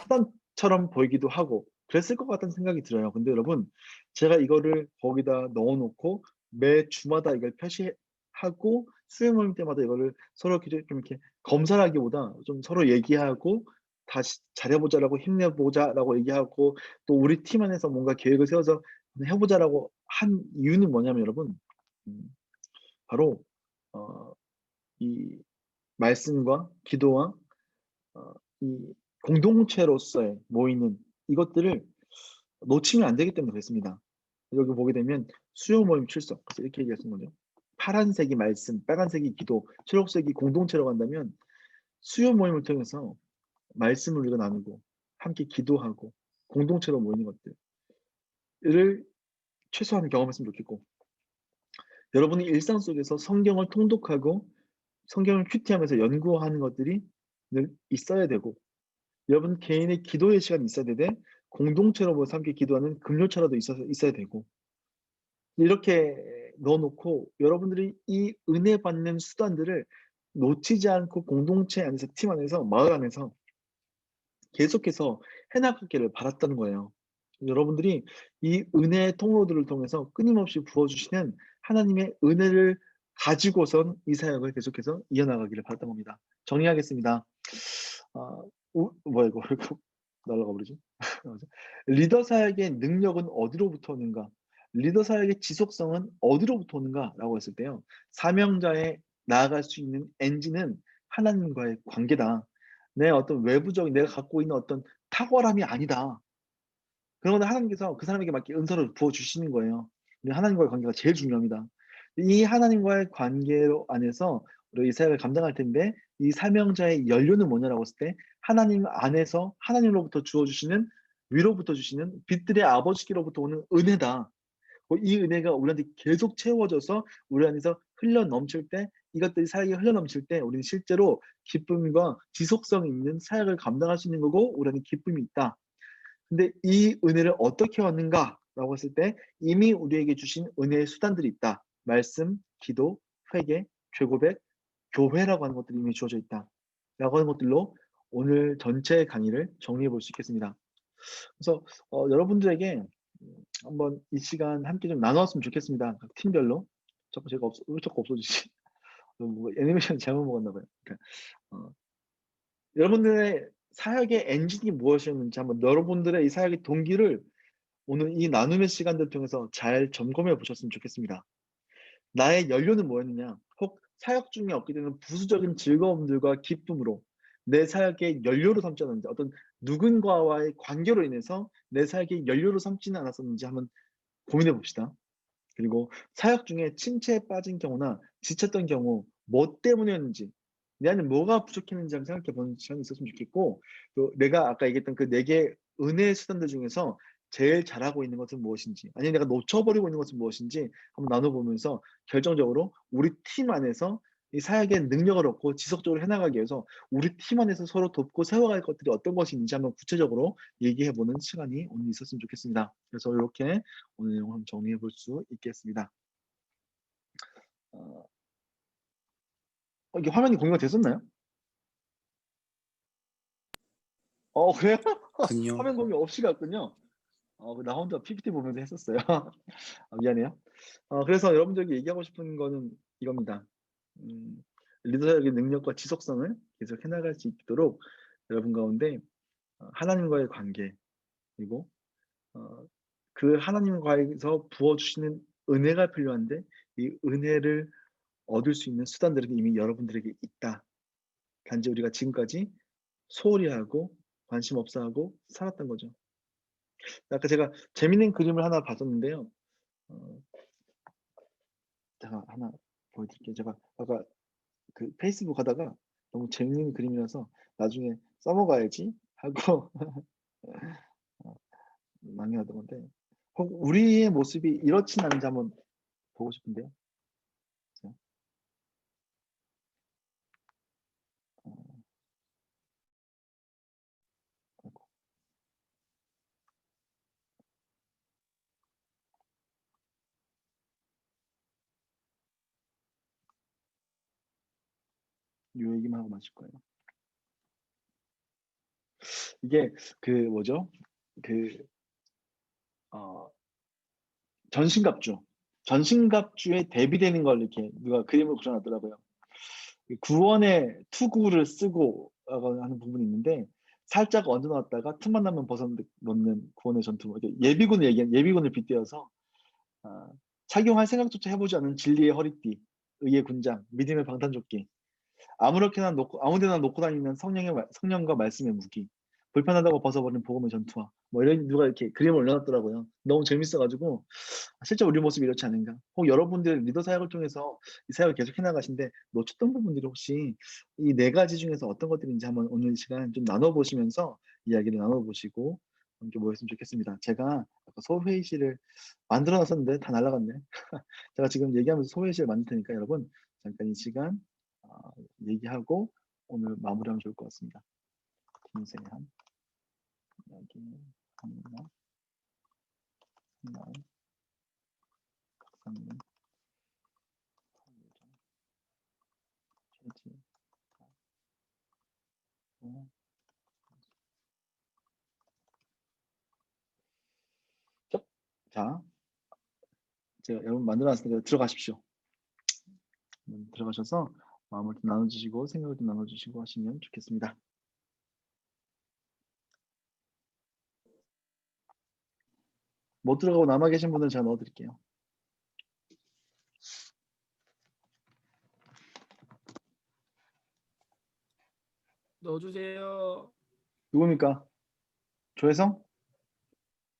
수단처럼 보이기도 하고 그랬을 것 같다는 생각이 들어요. 근데 여러분 제가 이거를 거기다 넣어놓고 매 주마다 이걸 표시하고 수요 모임 때마다 이거를 서로 좀 이렇게 검사를 하기보다 좀 서로 얘기하고 다시 잘해보자라고 힘내보자라고 얘기하고 또 우리 팀 안에서 뭔가 계획을 세워서 해보자라고 한 이유는 뭐냐면 여러분 바로 이 말씀과 기도와 이 공동체로서의 모이는 이것들을 놓치면 안 되기 때문에 그렇습니다. 여기 보게 되면 수요 모임 출석 이렇게 얘기하신 거죠. 파란색이 말씀, 빨간색이 기도, 초록색이 공동체로 간다면 수요 모임을 통해서 말씀을 우리가 나누고 함께 기도하고 공동체로 모이는 것들을 최소한 경험했으면 좋겠고 여러분이 일상 속에서 성경을 통독하고 성경을 큐티하면서 연구하는 것들이 늘 있어야 되고 여러분 개인의 기도의 시간이 있어야 되되 공동체로 모여서 함께 기도하는 금요차라도 있어야 되고 이렇게 넣어놓고 여러분들이 이 은혜 받는 수단들을 놓치지 않고 공동체 안에서 팀 안에서 마을 안에서 계속해서 해나가기를 바랐다는 거예요. 여러분들이 이 은혜의 통로들을 통해서 끊임없이 부어주시는 하나님의 은혜를 가지고선 이 사역을 계속해서 이어나가기를 바랐던 겁니다. 정리하겠습니다. 뭐야 이거 날라가 버리지? 리더 사역의 능력은 어디로부터 오는가? 리더 사역의 지속성은 어디로부터 오는가라고 했을 때요. 사명자에 나아갈 수 있는 엔진은 하나님과의 관계다. 내 어떤 외부적인 내가 갖고 있는 어떤 탁월함이 아니다. 그러나 하나님께서 그 사람에게 맞게 은사를 부어주시는 거예요. 하나님과의 관계가 제일 중요합니다. 이 하나님과의 관계 안에서 우리가 이 사역을 감당할 텐데 이 사명자의 연료는 뭐냐라고 했을 때 하나님 안에서 하나님으로부터 주어주시는 위로부터 주시는 빛들의 아버지께로부터 오는 은혜다. 이 은혜가 우리한테 계속 채워져서 우리 안에서 흘러 넘칠 때 이것들이 사역에 흘러 넘칠 때 우리는 실제로 기쁨과 지속성 있는 사역을 감당할 수 있는 거고 우리 안에 기쁨이 있다. 근데 이 은혜를 어떻게 얻는가라고 했을 때 이미 우리에게 주신 은혜의 수단들이 있다. 말씀, 기도, 회개, 죄고백, 교회라고 하는 것들이 이미 주어져 있다. 라고 하는 것들로 오늘 전체 강의를 정리해 볼 수 있겠습니다. 그래서 여러분들에게 한번 이 시간 함께 좀 나누었으면 좋겠습니다. 각 팀별로. 자꾸 제가 왜 자꾸 없어지지? 뭐 애니메이션 잘못 먹었나 봐요. 그러니까, 여러분들의 사역의 엔진이 무엇이었는지 한번 여러분들의 이 사역의 동기를 오늘 이 나눔의 시간들 통해서 잘 점검해 보셨으면 좋겠습니다. 나의 연료는 뭐였느냐? 혹 사역 중에 얻게 되는 부수적인 즐거움들과 기쁨으로 내 사역의 연료로 삼지 않았는지 어떤 누군가와의 관계로 인해서 내 사역의 연료로 삼지는 않았었는지 한번 고민해 봅시다. 그리고 사역 중에 침체에 빠진 경우나 지쳤던 경우 뭐 때문이었는지 내 안에 뭐가 부족했는지 한번 생각해 보는 시간이 있었으면 좋겠고 또 내가 아까 얘기했던 그 4개 은혜의 수단들 중에서 제일 잘하고 있는 것은 무엇인지 아니면 내가 놓쳐버리고 있는 것은 무엇인지 한번 나눠보면서 결정적으로 우리 팀 안에서 이 사역의 능력을 얻고 지속적으로 해나가기 위해서 우리 팀 안에서 서로 돕고 세워갈 것들이 어떤 것이 있는지 한번 구체적으로 얘기해보는 시간이 오늘 있었으면 좋겠습니다. 그래서 이렇게 오늘 내용을 한번 정리해 볼 수 있겠습니다. 이게 화면이 공유가 됐었나요? 그래요? 아니요. 화면 공유 없이 갔군요. 나 혼자 PPT 보면서 했었어요. 미안해요. 그래서 여러분들에게 얘기하고 싶은 거는 이겁니다. 리더의 능력과 지속성을 계속 해나갈 수 있도록 여러분 가운데 하나님과의 관계 그리고 그 하나님과에서 부어주시는 은혜가 필요한데 이 은혜를 얻을 수 있는 수단들은 이미 여러분들에게 있다. 단지 우리가 지금까지 소홀히 하고 관심 없어 하고 살았던 거죠. 아까 제가 재밌는 그림을 하나 봤었는데요. 제가 하나 보여드릴게요. 제가 아까 그 페이스북 하다가 너무 재밌는 그림이라서 나중에 써먹어야지 하고 남겨놨던 건데, 혹 우리의 모습이 이렇진 않은지 한번 보고 싶은데요. 자, 요 얘기만 하고 마실 거예요. 이게 그 뭐죠? 그 전신갑주에 대비되는 걸 이렇게 누가 그림을 그려놨더라고요. 구원의 투구를 쓰고 하는 부분이 있는데, 살짝 얹어 놨다가 틈만 나면 벗어 넣는 구원의 전투, 예비군을 빗대어서 착용할 생각조차 해보지 않은 진리의 허리띠, 의의 군장, 믿음의 방탄조끼, 아무렇게나 놓고 아무데나 놓고 다니는 성령과 말씀의 무기, 불편하다고 벗어버린 복음의 전투화, 뭐 이런 누가 이렇게 그림을 올려놨더라고요. 너무 재밌어가지고 실제 우리 모습이 이렇지 않은가. 혹 여러분들 리더 사역을 통해서 이 사역을 계속 해나가신데 놓쳤던 부분들이 혹시 이 네 가지 중에서 어떤 것들인지 한번 오늘 이 시간 좀 나눠보시면서 이야기를 나눠보시고 함께 모였으면 좋겠습니다. 제가 아까 소회의실을 만들어 놨었는데 다 날라갔네. 제가 지금 얘기하면서 소회의실을 만들 테니까 여러분 잠깐 이 시간 얘기하고 오늘 마무리하면 좋을 것 같습니다. 김세한, 여기 한나, 박상민, 최지, 자, 제가 여러분 만들어놨으니까 들어가십시오. 들어가셔서 마음을 좀 나눠주시고 생각을 좀 나눠주시고 하시면 좋겠습니다. 못 들어가고 남아 계신 분들은 제가 넣어드릴게요. 넣어주세요. 누굽니까? 조혜성?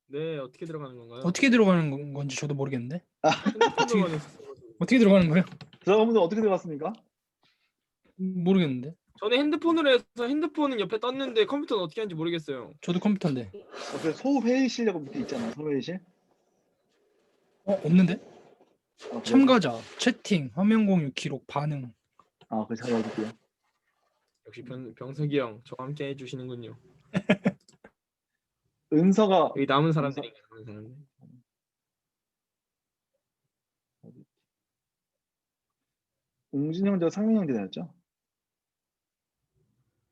네, 어떻게 들어가는 건가요? 어떻게 들어가는 건지 저도 모르겠는데. 핸드폰으로만 했었어요. 어떻게 들어가는 거예요? 들어간 분들 어떻게 들어갔습니까? 모르겠는데. 저는 핸드폰으로 해서 핸드폰은 옆에 떴는데 컴퓨터는 어떻게 하는지 모르겠어요. 저도 컴퓨터인데. 옆에 소회의실이라고 밑에 있잖아요. 소회의실. 없는데? 그래요? 참가자, 채팅, 화면 공유, 기록, 반응. 그래서 제가 넣어줄게요. 역시 병석이 형 저와 함께 해주시는군요. 은서가 여기 남은 사람들이 웅진 형제가 상민 형제였죠?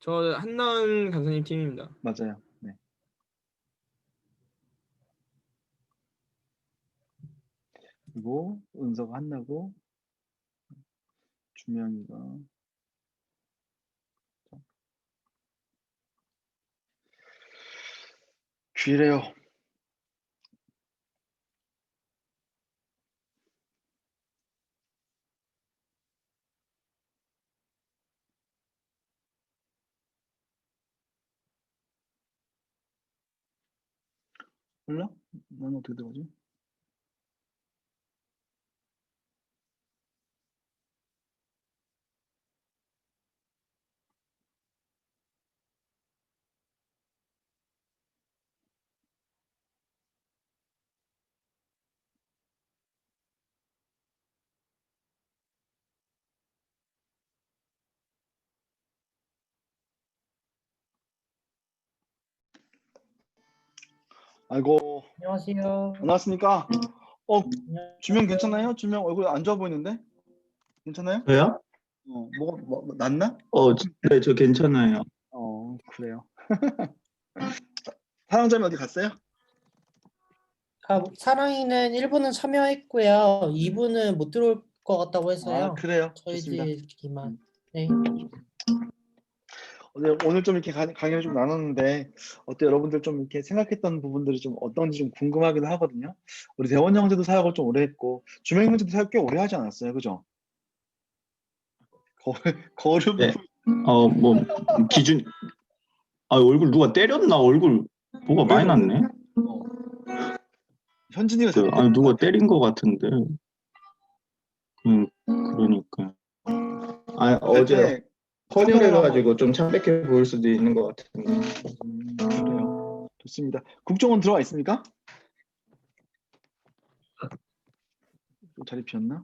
저 한나은 간사님 팀입니다. 맞아요. 네. 그리고 은서가 한나고 주명이가 귀래요. 몰라? 난 어떻게 들어가지? 아이고. 안녕하세요. 안녕하십니까? 주명 괜찮나요? 주명 얼굴 안 좋아 보이는데? 괜찮아요? 저요? 뭐가 낫나? 네, 저 괜찮아요. 그래요. 사랑자매 어디 갔어요? 사랑이는 1부는 참여했고요. 2부는 못 들어올 것 같다고 해서요. 그래요. 좋습니다. 저희들끼리만. 네. 오늘 좀 이렇게 강의를 좀 나눴는데 어때 여러분들 좀 이렇게 생각했던 부분들이 좀 어떤지 좀 궁금하기도 하거든요. 우리 대원 형제도 사역을 좀 오래 했고 주명 형제도 사역 꽤 오래 하지 않았어요, 그죠? 거류 네. 기준 아, 얼굴 누가 때렸나? 얼굴 뭐가 많이 났네? 현진이가 아니, 누가 때린 것 같은데. 그러니까. 아, 어제 헌혈해가지고 좀 창백해 보일 수도 있는 것 같은데. 그래요. 좋습니다. 국정원 들어와 있습니까? 또 자리 비었나?